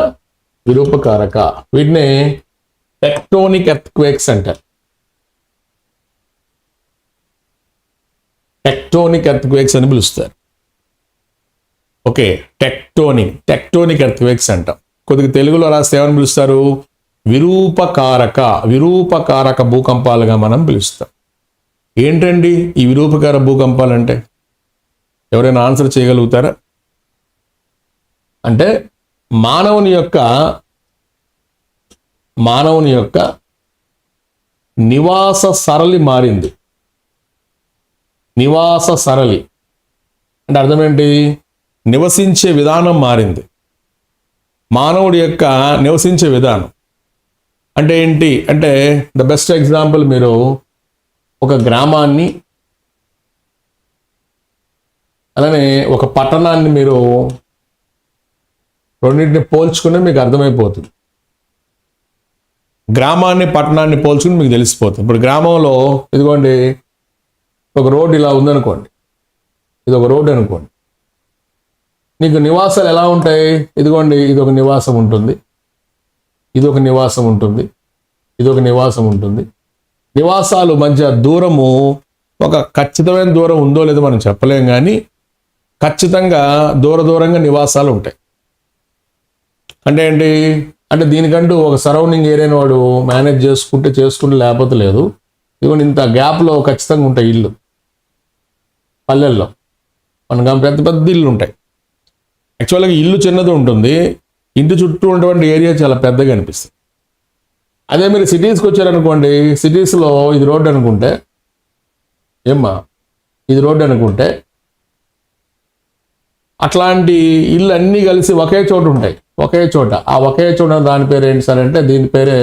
విరూపకారక, వీటిని టెక్టోనిక్ ఎర్త్క్వేక్స్ అంటారు. టెక్టోనిక్ ఎర్త్క్వేక్స్ అని పిలుస్తారు. ఓకే, టెక్టోనిక్ ఎర్త్క్వేక్స్ అంటాం. కొద్దిగా తెలుగులో రాస్తే ఏమని పిలుస్తారు? విరూపకారక భూకంపాలుగా మనం పిలుస్తాం. ఏంటండి ఈ విరూపకార భూకంపాలు అంటే? ఎవరైనా ఆన్సర్ చేయగలుగుతారా? అంటే మానవుని యొక్క నివాస సరళి మారింది. నివాస సరళి అంటే అర్థం ఏంటి? నివసించే విధానం మారింది. మానవుడి యొక్క నివసించే విధానం అంటే ఏంటి అంటే ద బెస్ట్ ఎగ్జాంపుల్, మీరు ఒక గ్రామాన్ని అలానే ఒక పట్టణాన్ని మీరు రెండింటిని పోల్చుకుని మీకు అర్థమైపోతుంది. గ్రామాన్ని పట్టణాన్ని పోల్చుకుని మీకు తెలిసిపోతుంది. ఇప్పుడు గ్రామంలో ఇదిగోండి ఒక రోడ్డు ఇలా ఉందనుకోండి, ఇది ఒక రోడ్డు అనుకోండి. నీకు నివాసాలు ఎలా ఉంటాయి? ఇదిగోండి ఇది ఒక నివాసం ఉంటుంది, ఇది ఒక నివాసం ఉంటుంది, ఇది ఒక నివాసం ఉంటుంది. నివాసాలు మధ్య దూరము ఒక ఖచ్చితమైన దూరం ఉందో లేదో మనం చెప్పలేం, కానీ ఖచ్చితంగా దూరంగా నివాసాలు ఉంటాయి. అంటే ఏంటి అంటే దీనికంటూ ఒక సరౌండింగ్ ఏరియాని వాడు మేనేజ్ చేసుకుంటే లేకపోతే లేదు. ఇదిగోండి ఇంత గ్యాప్లో ఖచ్చితంగా ఉంటాయి ఇల్లు. పల్లెల్లో మనకు పెద్ద పెద్ద ఇల్లు ఉంటాయి. యాక్చువల్గా ఇల్లు చిన్నది ఉంటుంది, ఇంటి చుట్టూ ఉన్నటువంటి ఏరియా చాలా పెద్దగా అనిపిస్తుంది. అదే మీరు సిటీస్కి వచ్చారనుకోండి, సిటీస్లో ఇది రోడ్డు అనుకుంటే ఇది రోడ్డు అనుకుంటే అట్లాంటి ఇల్లు అన్నీ కలిసి ఒకే చోట ఉంటాయి. ఆ ఒకే చోట దాని పేరు ఏంటి సార్ అంటే దీని పేరే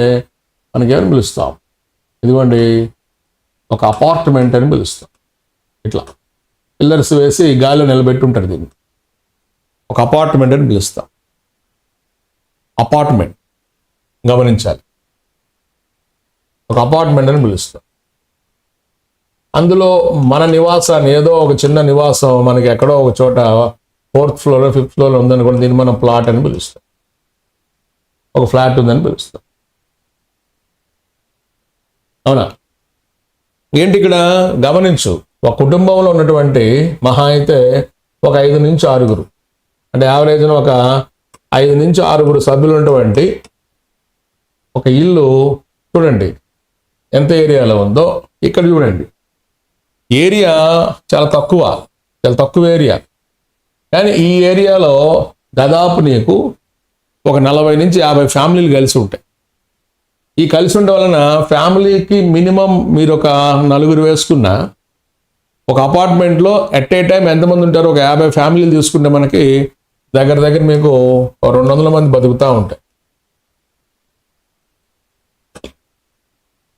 మనకేమని పిలుస్తాం? ఇదిగోండి ఒక అపార్ట్మెంట్ అని పిలుస్తాం. ఇట్లా పిల్లర్స్ వేసి గాలిలో నిలబెట్టి ఉంటారు. దీన్ని ఒక అపార్ట్మెంట్ అని పిలుస్తాం. అపార్ట్మెంట్ గమనించాలి, ఒక అపార్ట్మెంట్ అని పిలుస్తాం. అందులో మన నివాసాన్ని ఏదో ఒక చిన్న నివాసం మనకి ఎక్కడో ఒక చోట 4th ఫ్లోర్ 5th ఫ్లోర్ ఉందనుకోండి, దీన్ని మనం ప్లాట్ అని పిలుస్తాం. ఒక ఫ్లాట్ ఉందని పిలుస్తాం. అవునా? ఏంటి ఇక్కడ గమనించు, ఒక కుటుంబంలో ఉన్నటువంటి మహా అయితే ఒక 5 నుంచి 6 అంటే యావరేజ్న ఒక 5 నుంచి 6 సభ్యులు ఉన్నటువంటి ఒక ఇల్లు చూడండి ఎంత ఏరియాలో ఉందో. ఇక్కడ చూడండి ఏరియా చాలా తక్కువ ఏరియా. కానీ ఈ ఏరియాలో దాదాపు నీకు ఒక 40 నుంచి 50 ఫ్యామిలీలు కలిసి ఉంటాయి. ఈ కలిసి ఉండడం వలన ఫ్యామిలీకి మినిమం మీరు ఒక 4 వేసుకున్న ఒక అపార్ట్మెంట్లో ఎట్ ఏ టైం ఎంతమంది ఉంటారో ఒక 50 ఫ్యామిలీలు తీసుకుంటే మనకి దగ్గర మీకు 200 మంది బతుకుతూ ఉంటాయి.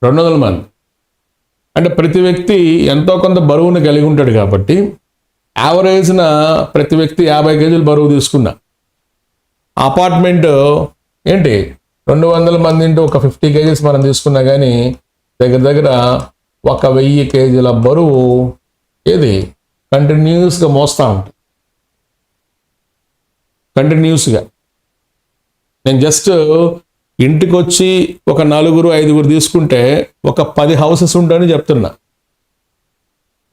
200 మంది అంటే ప్రతి వ్యక్తి ఎంతో కొంత బరువును కలిగి ఉంటాడు కాబట్టి యావరేజ్న ప్రతి వ్యక్తి 50 కేజీలు బరువు తీసుకున్న అపార్ట్మెంట్ ఏంటి 200 మంది ఇంటూ ఒక 50 కేజీస్ మనం తీసుకున్నా కానీ దగ్గర ఒక 1000 కేజీల బరువు ఏది కంటిన్యూస్గా మోస్తూ ఉంటుంది. కంటిన్యూస్గా నేను జస్ట్ ఇంటికి వచ్చి ఒక 4-5 తీసుకుంటే ఒక 10 హౌసెస్ ఉంటాయని చెప్తున్నా.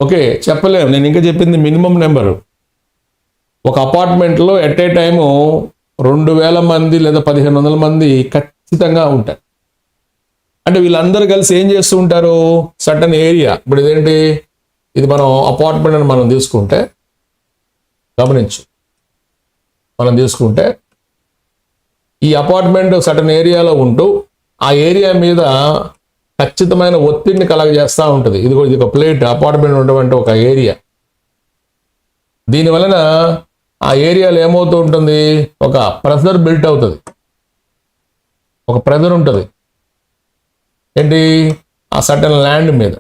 ఓకే, చెప్పలేము, నేను ఇంకా చెప్పింది మినిమం నెంబరు. ఒక అపార్ట్మెంట్లో ఎట్ ఏ టైము 2000 మంది లేదా 1500 మంది ఖచ్చితంగా ఉంటారు. అంటే వీళ్ళందరూ కలిసి ఏం చేస్తూ ఉంటారు, సర్టన్ ఏరియా. ఇప్పుడు ఇదేంటి, ఇది మనం అపార్ట్మెంట్ అని మనం తీసుకుంటే గమనించు, మనం తీసుకుంటే ఈ అపార్ట్మెంట్ సర్టన్ ఏరియాలో ఉంటూ ఆ ఏరియా మీద ఖచ్చితమైన ఒత్తిడిని కలగజేస్తూ ఉంటుంది. ఇది ఒక ప్లేట్ అపార్ట్మెంట్ ఉన్నటువంటి ఒక ఏరియా. దీనివలన ఆ ఏరియాలో ఏమవుతూ ఉంటుంది, ఒక ప్రెజర్ బిల్ట్ అవుతుంది, ఒక ప్రెజర్ ఉంటుంది. ఏంటి, ఆ సర్టన్ ల్యాండ్ మీద.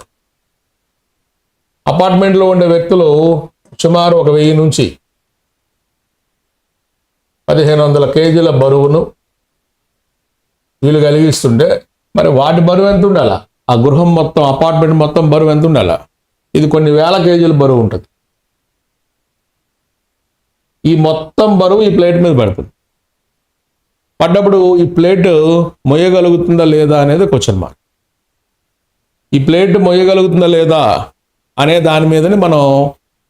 అపార్ట్మెంట్లో ఉండే వ్యక్తులు సుమారు ఒక 1000 నుంచి 1500 కేజీల బరువును వీళ్ళు కలిగిస్తుంటే మరి వాటి బరువు ఎంత ఉండాలా, ఆ గృహం మొత్తం అపార్ట్మెంట్ మొత్తం బరువు ఎంత ఉండాలా, ఇది కొన్ని వేల కేజీల బరువు ఉంటుంది. ఈ మొత్తం బరువు ఈ ప్లేట్ మీద పడుతుంది. పడ్డప్పుడు ఈ ప్లేట్ మొయ్యగలుగుతుందా లేదా అనేది క్వశ్చన్ మార్క్. ఈ ప్లేట్ మొయ్యగలుగుతుందా లేదా అనే దాని మీదని మనం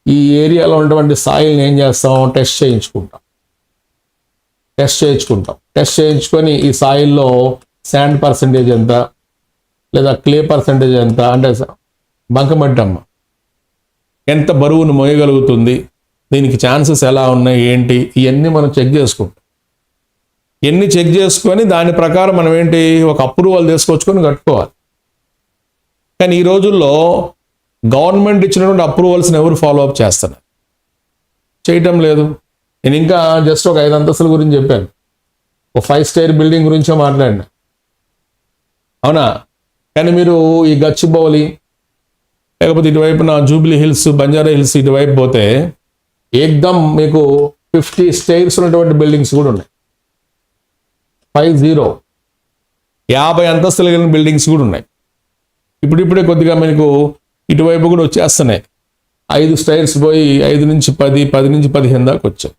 ఈ ఏరియాలో ఉన్నటువంటి సాయిల్ని ఏం చేస్తాం, టెస్ట్ చేయించుకుంటాం. టెస్ట్ చేయించుకొని ఈ సాయిల్లో శాండ్ పర్సంటేజ్ ఎంత లేదా క్లే పర్సంటేజ్ ఎంత, అంటే బంకమట్టమ్మ ఎంత బరువును మోయగలుగుతుంది, దీనికి ఛాన్సెస్ ఎలా ఉన్నాయి ఏంటి, ఇవన్నీ మనం చెక్ చేసుకుంటాం. ఎన్ని చెక్ చేసుకొని దాని ప్రకారం మనం ఏంటి ఒక అప్రూవల్ తీసుకొచ్చుకొని కట్టుకోవాలి. కానీ ఈ రోజుల్లో గవర్నమెంట్ ఇచ్చినటువంటి అప్రూవల్స్ని ఎవరు ఫాలో అప్ చేస్తున్నారు, చేయటం లేదు. నేను ఇంకా జస్ట్ ఒక 5 అంతస్తుల గురించి చెప్పాను, ఒక 5 స్టార్ బిల్డింగ్ గురించే మాట్లాడినా, అవునా. కానీ మీరు ఈ గచ్చిబౌలి లేకపోతే ఇటువైపున జూబ్లీ హిల్స్, బంజారా హిల్స్ ఇటువైపు పోతే ఏకదమ్ మీకు 50 స్టైర్స్ ఉన్నటువంటి బిల్డింగ్స్ కూడా ఉన్నాయి. 50 అంతస్తులు కలిగిన బిల్డింగ్స్ కూడా ఉన్నాయి. ఇప్పుడిప్పుడే కొద్దిగా మీకు ఇటువైపు కూడా వచ్చేస్తున్నాయి. 5 స్టైర్స్ పోయి 5 నుంచి 10, 10 నుంచి 15 దాకా వచ్చాయి.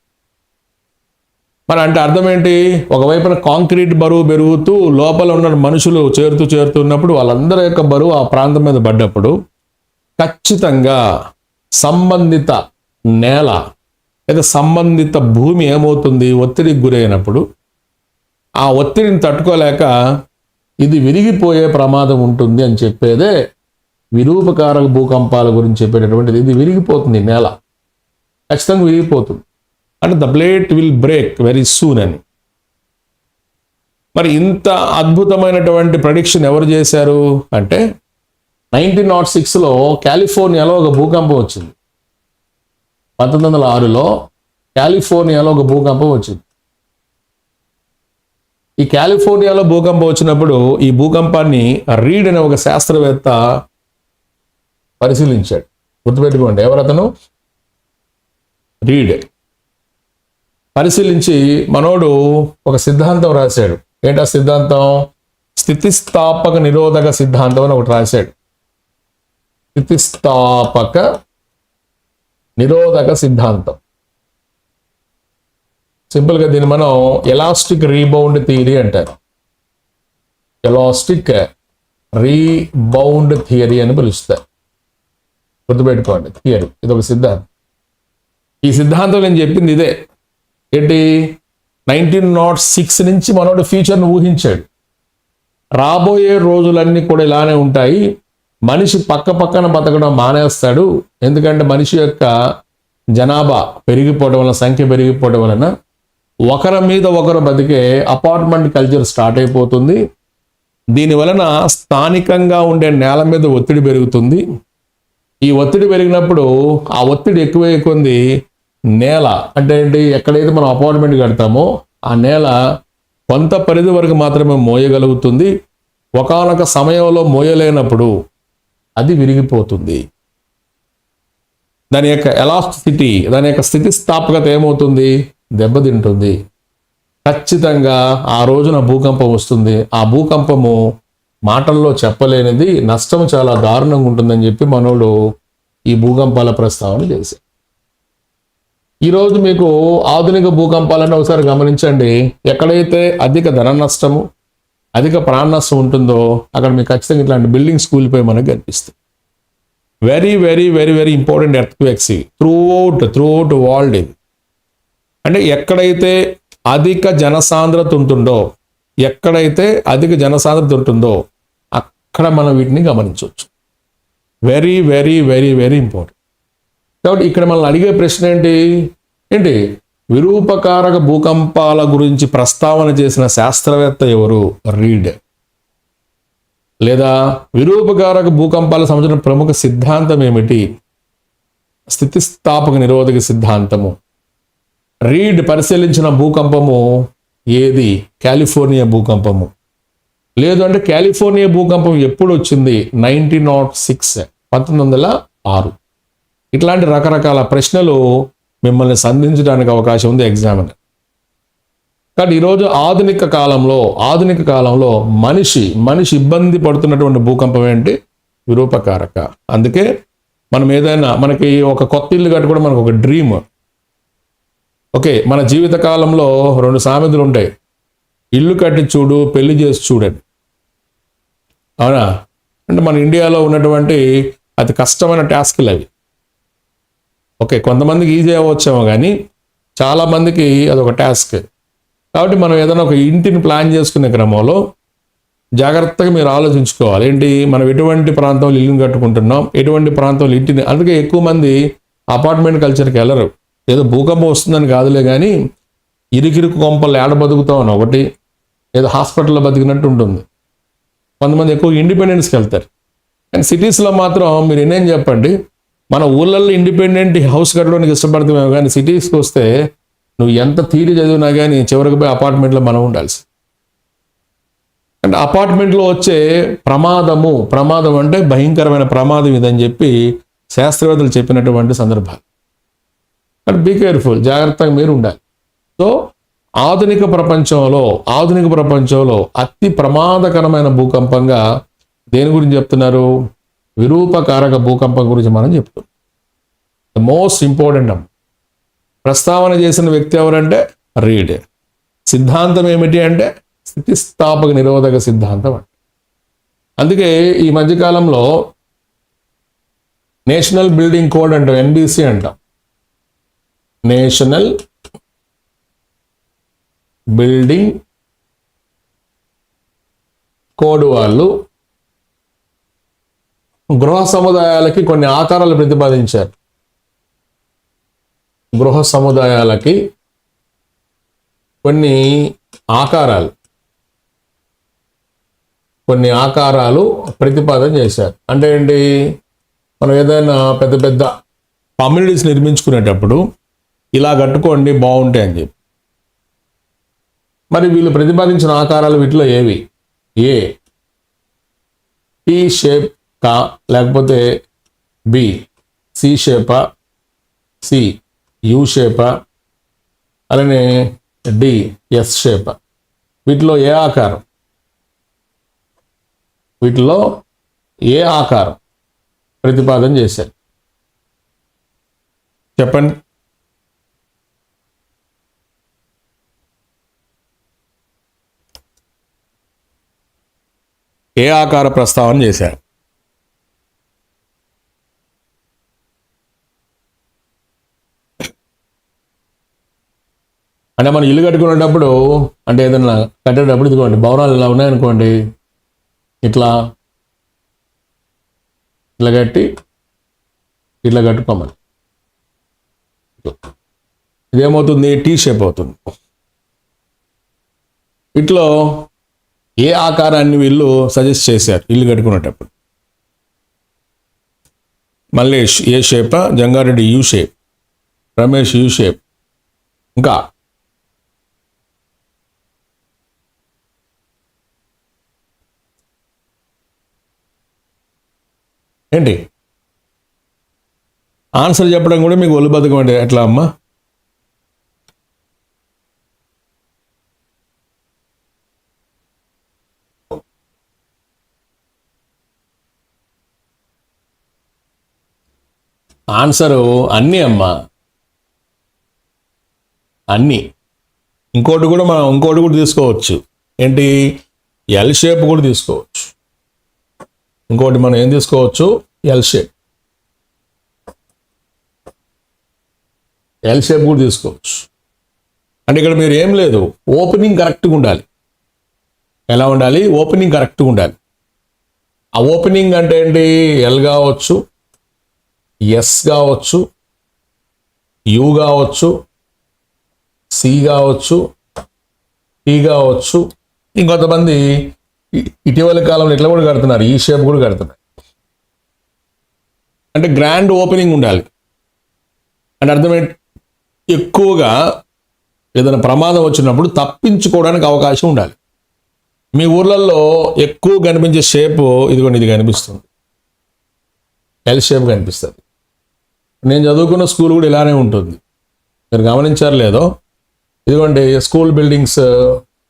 మరి అంటే అర్థం ఏంటి, ఒకవైపున కాంక్రీట్ బరువు పెరుగుతూ లోపల ఉన్న మనుషులు చేరుతున్నప్పుడు వాళ్ళందరి యొక్క బరువు ఆ ప్రాంతం మీద పడ్డప్పుడు ఖచ్చితంగా సంబంధిత నేల లేదా సంబంధిత భూమి ఏమవుతుంది, ఒత్తిడికి గురైనప్పుడు ఆ ఒత్తిడిని తట్టుకోలేక ఇది విరిగిపోయే ప్రమాదం ఉంటుంది అని చెప్పేదే విరూపకారక భూకంపాల గురించి చెప్పేటటువంటిది. ఇది విరిగిపోతుంది, నేల ఖచ్చితంగా విరిగిపోతుంది, అంటే the plate will break very soon అని. మరి ఇంత అద్భుతమైనటువంటి ప్రెడిక్షన్ ఎవరు చేశారు అంటే 1906లో కాలిఫోర్నియాలో ఒక భూకంపం వచ్చింది. 1906లో కాలిఫోర్నియాలో ఒక భూకంపం వచ్చింది. ఈ కాలిఫోర్నియాలో భూకంపం వచ్చినప్పుడు ఈ భూకంపాన్ని రీడ్ అనే ఒక శాస్త్రవేత్త పరిశీలించాడు. గుర్తుపెట్టుకోండి, ఎవరతను, రీడ్. పరిశీలించి మనోడు ఒక సిద్ధాంతం రాశాడు. ఏంటా సిద్ధాంతం, స్థితిస్థాపక నిరోధక సిద్ధాంతం అని ఒకటి రాశాడు. స్థితిస్థాపక నిరోధక సిద్ధాంతం. సింపుల్గా దీన్ని మనం ఎలాస్టిక్ రీబౌండ్ థియరీ అంటారు. ఎలాస్టిక్ రీబౌండ్ థియరీ అని పిలుస్తారు. గుర్తుపెట్టుకోండి, థియరీ, ఇది ఒక సిద్ధాంతం. ఈ సిద్ధాంతం నేను చెప్పింది ఇదే. ఏంటి, 1906 నుంచి మనోడు ఫ్యూచర్ను ఊహించాడు. రాబోయే రోజులన్నీ కూడా ఇలానే ఉంటాయి, మనిషి పక్కన బతకడం మానేస్తాడు. ఎందుకంటే మనిషి యొక్క జనాభా పెరిగిపోవడం వలన, సంఖ్య పెరిగిపోవడం వలన ఒకరి మీద ఒకరు బతికే అపార్ట్మెంట్ కల్చర్ స్టార్ట్ అయిపోతుంది. దీని వలన స్థానికంగా ఉండే నేల మీద ఒత్తిడి పెరుగుతుంది. ఈ ఒత్తిడి పెరిగినప్పుడు ఆ ఒత్తిడి ఎక్కువై కొంది నేల అంటే ఏంటి, ఎక్కడైతే మనం అపార్ట్మెంట్ కడతామో ఆ నేల కొంత పరిధి వరకు మాత్రమే మోయగలుగుతుంది. ఒకానొక సమయంలో మోయలేనప్పుడు అది విరిగిపోతుంది. దాని యొక్క ఎలాస్టిసిటీ, దాని యొక్క స్థితిస్థాపకత ఏమవుతుంది, దెబ్బతింటుంది. ఖచ్చితంగా ఆ రోజున భూకంపం వస్తుంది. ఆ భూకంపము మాటల్లో చెప్పలేనిది, నష్టం చాలా దారుణంగా ఉంటుందని చెప్పి మనోడు ఈ భూకంపాల ప్రస్తావన చేశారు. ఈరోజు మీకు ఆధునిక భూకంపాలను ఒకసారి గమనించండి. ఎక్కడైతే అధిక ధన నష్టము, అధిక ప్రాణ నష్టం ఉంటుందో అక్కడ మీకు ఖచ్చితంగా ఇట్లాంటి బిల్డింగ్స్ కూలిపోయి మనకు కనిపిస్తాయి. Very very very very important earthquakes through out world. ఇది అంటే ఎక్కడైతే అధిక జనసాంద్రత ఉంటుందో, ఎక్కడైతే అధిక జనసాంద్రత ఉంటుందో అక్కడ మనం వీటిని గమనించవచ్చు. Very very very very important. కాబట్టి ఇక్కడ మనం అడిగే ప్రశ్న ఏంటి, విరూపకారక భూకంపాల గురించి ప్రస్తావన చేసిన శాస్త్రవేత్త ఎవరు? రీడ్. లేదా విరూపకారక భూకంపాలకు సంబంధించిన ప్రముఖ సిద్ధాంతం ఏమిటి? స్థితిస్థాపక నిరోధక సిద్ధాంతము. రీడ్ పరిశీలించిన భూకంపము ఏది? కాలిఫోర్నియా భూకంపము. లేదు అంటే కాలిఫోర్నియా భూకంపం ఎప్పుడు వచ్చింది? 1906, 1906. ఇట్లాంటి రకరకాల ప్రశ్నలు మిమ్మల్ని సంధించడానికి అవకాశం ఉంది ఎగ్జామినర్. కానీ ఈరోజు ఆధునిక కాలంలో మనిషి ఇబ్బంది పడుతున్నటువంటి భూకంపం ఏంటి? విరూపకారక. అందుకే మనం ఏదైనా, మనకి ఒక కొత్త ఇల్లు కట్టుకోవడం మనకు ఒక డ్రీమ్. ఓకే, మన జీవిత కాలంలో 2 సామెతలు ఉంటాయి. ఇల్లు కట్టి చూడు, పెళ్లి చేసి చూడండి. అవునా? అంటే మన ఇండియాలో ఉన్నటువంటి అతి కష్టమైన టాస్క్లు అవి. ఓకే, కొంతమందికి ఈజీ అవ్వచ్చేమో కానీ చాలామందికి అదొక టాస్క్. కాబట్టి మనం ఏదైనా ఒక ఇంటిని ప్లాన్ చేసుకునే క్రమంలో జాగ్రత్తగా మీరు ఆలోచించుకోవాలి. ఏంటి, మనం ఎటువంటి ప్రాంతంలో ఇల్లుని కట్టుకుంటున్నాం, ఎటువంటి ప్రాంతంలో ఇంటిని. అందుకే ఎక్కువ మంది అపార్ట్మెంట్ కల్చర్కి వెళ్ళరు. ఏదో భూకంపం వస్తుందని కాదులే కానీ ఇరుకిరుకు కొంపలు ఏడ బతుకుతామని ఒకటి, ఏదో హాస్పిటల్లో బతికినట్టు ఉంటుంది. కొంతమంది ఎక్కువ ఇండిపెండెన్స్కి వెళ్తారు. కానీ సిటీస్లో మాత్రం మీరు ఎన్నేం చెప్పండి, మన ఊళ్ళల్లో ఇండిపెండెంట్ హౌస్ కట్టడానికి ఇష్టపడతామేమో కానీ సిటీస్కి వస్తే నువ్వు ఎంత థియరీ చదివినా కానీ చివరికి పోయి అపార్ట్మెంట్లో మనం ఉండాల్సి. అంటే అపార్ట్మెంట్లో వచ్చే ప్రమాదం అంటే భయంకరమైన ప్రమాదం ఇదని చెప్పి శాస్త్రవేత్తలు చెప్పినటువంటి సందర్భాలు. అంటే బీ కేర్ఫుల్, జాగ్రత్తగా మీరు ఉండాలి. సో ఆధునిక ప్రపంచంలో అతి ప్రమాదకరమైన భూకంపంగా దేని గురించి చెప్తున్నారు? విరూపకారక భూకంపం గురించి మనం చెప్తాం. ద మోస్ట్ ఇంపార్టెంట్ ప్రస్తావన చేసిన వ్యక్తి ఎవరంటే రీడ్. సిద్ధాంతం ఏమిటి అంటే స్థితిస్థాపక నిరోధక సిద్ధాంతం అంటే. అందుకే ఈ మధ్యకాలంలో నేషనల్ బిల్డింగ్ కోడ్ అంటాం, ఎన్బిసి అంటాం. నేషనల్ బిల్డింగ్ కోడ్ వాళ్ళు గృహ సముదాయాలకి కొన్ని ఆకారాలు ప్రతిపాదించారు. గృహ సముదాయాలకి కొన్ని ఆకారాలు ప్రతిపాదన చేశారు. అంటే ఏంటి, మనం ఏదైనా పెద్ద పెద్ద కమ్యూనిటీస్ నిర్మించుకునేటప్పుడు ఇలా కట్టుకోండి బాగుంటాయి అని చెప్పి. మరి వీళ్ళు ప్రతిపాదించిన ఆకారాలు వీటిలో ఏవి? ఏ టీ షేప్ కా, లేకపోతే బి సి షేపా, సి యూ షేపా, అలానే డి ఎస్ షేపా. వీటిలో ఏ ఆకారం ప్రతిపాదన చేశారు? చెప్పండి. ఏ ఆకార ప్రస్తావన చేశారు? అంటే మనం ఇల్లు కట్టుకునేటప్పుడు, అంటే ఏదైనా కట్టేటప్పుడు, ఇదిగోండి భవనాలు ఇలా ఉన్నాయనుకోండి, ఇట్లా కట్టి ఇట్లా కట్టుకోమని. ఇదేమవుతుంది, టీ షేప్ అవుతుంది. ఇట్లో ఏ ఆకారాన్ని వీళ్ళు సజెస్ట్ చేశారు ఇల్లు కట్టుకునేటప్పుడు? Mallesh A shape, Jangareddy U shape, Ramesh U shape. ఇంకా ఏంటి ఆన్సర్ చెప్పడం కూడా మీకు ఒళ్ళు బతుకం అంటే ఎట్లా అమ్మా? ఆన్సరు అన్నీ అమ్మా, అన్నీ. ఇంకోటి కూడా తీసుకోవచ్చు. ఏంటి? ఎల్ షేప్ కూడా తీసుకోవచ్చు. ఇంకోటి మనం ఏం తీసుకోవచ్చు? L shape. ఎల్ షేప్ కూడా తీసుకోవచ్చు. అంటే ఇక్కడ మీరు ఏం లేదు, ఓపెనింగ్ కరెక్ట్గా ఉండాలి. ఎలా ఉండాలి? ఓపెనింగ్ కరెక్ట్గా ఉండాలి. ఆ ఓపెనింగ్ అంటే ఏంటి? ఎల్ కావచ్చు, ఎస్ కావచ్చు, యు కావచ్చు, సి కావచ్చు, టీ కావచ్చు. ఇంకొంతమంది ఇటీవల కాలంలో ఇట్లా కూడా కడుతున్నారు, ఈ షేప్ కూడా కడుతున్నారు. అంటే గ్రాండ్ ఓపెనింగ్ ఉండాలి. అంటే అర్థమేంటి? ఎక్కువగా ఏదైనా ప్రమాదం వచ్చినప్పుడు తప్పించుకోవడానికి అవకాశం ఉండాలి. మీ ఊర్లలో ఎక్కువ కనిపించే షేప్ ఇదిగోండి, ఇది కనిపిస్తుంది, ఎల్ షేప్ కనిపిస్తుంది. నేను చదువుకున్న స్కూల్ కూడా ఇలానే ఉంటుంది. మీరు గమనించారు లేదో, ఇదిగోండి స్కూల్ బిల్డింగ్స్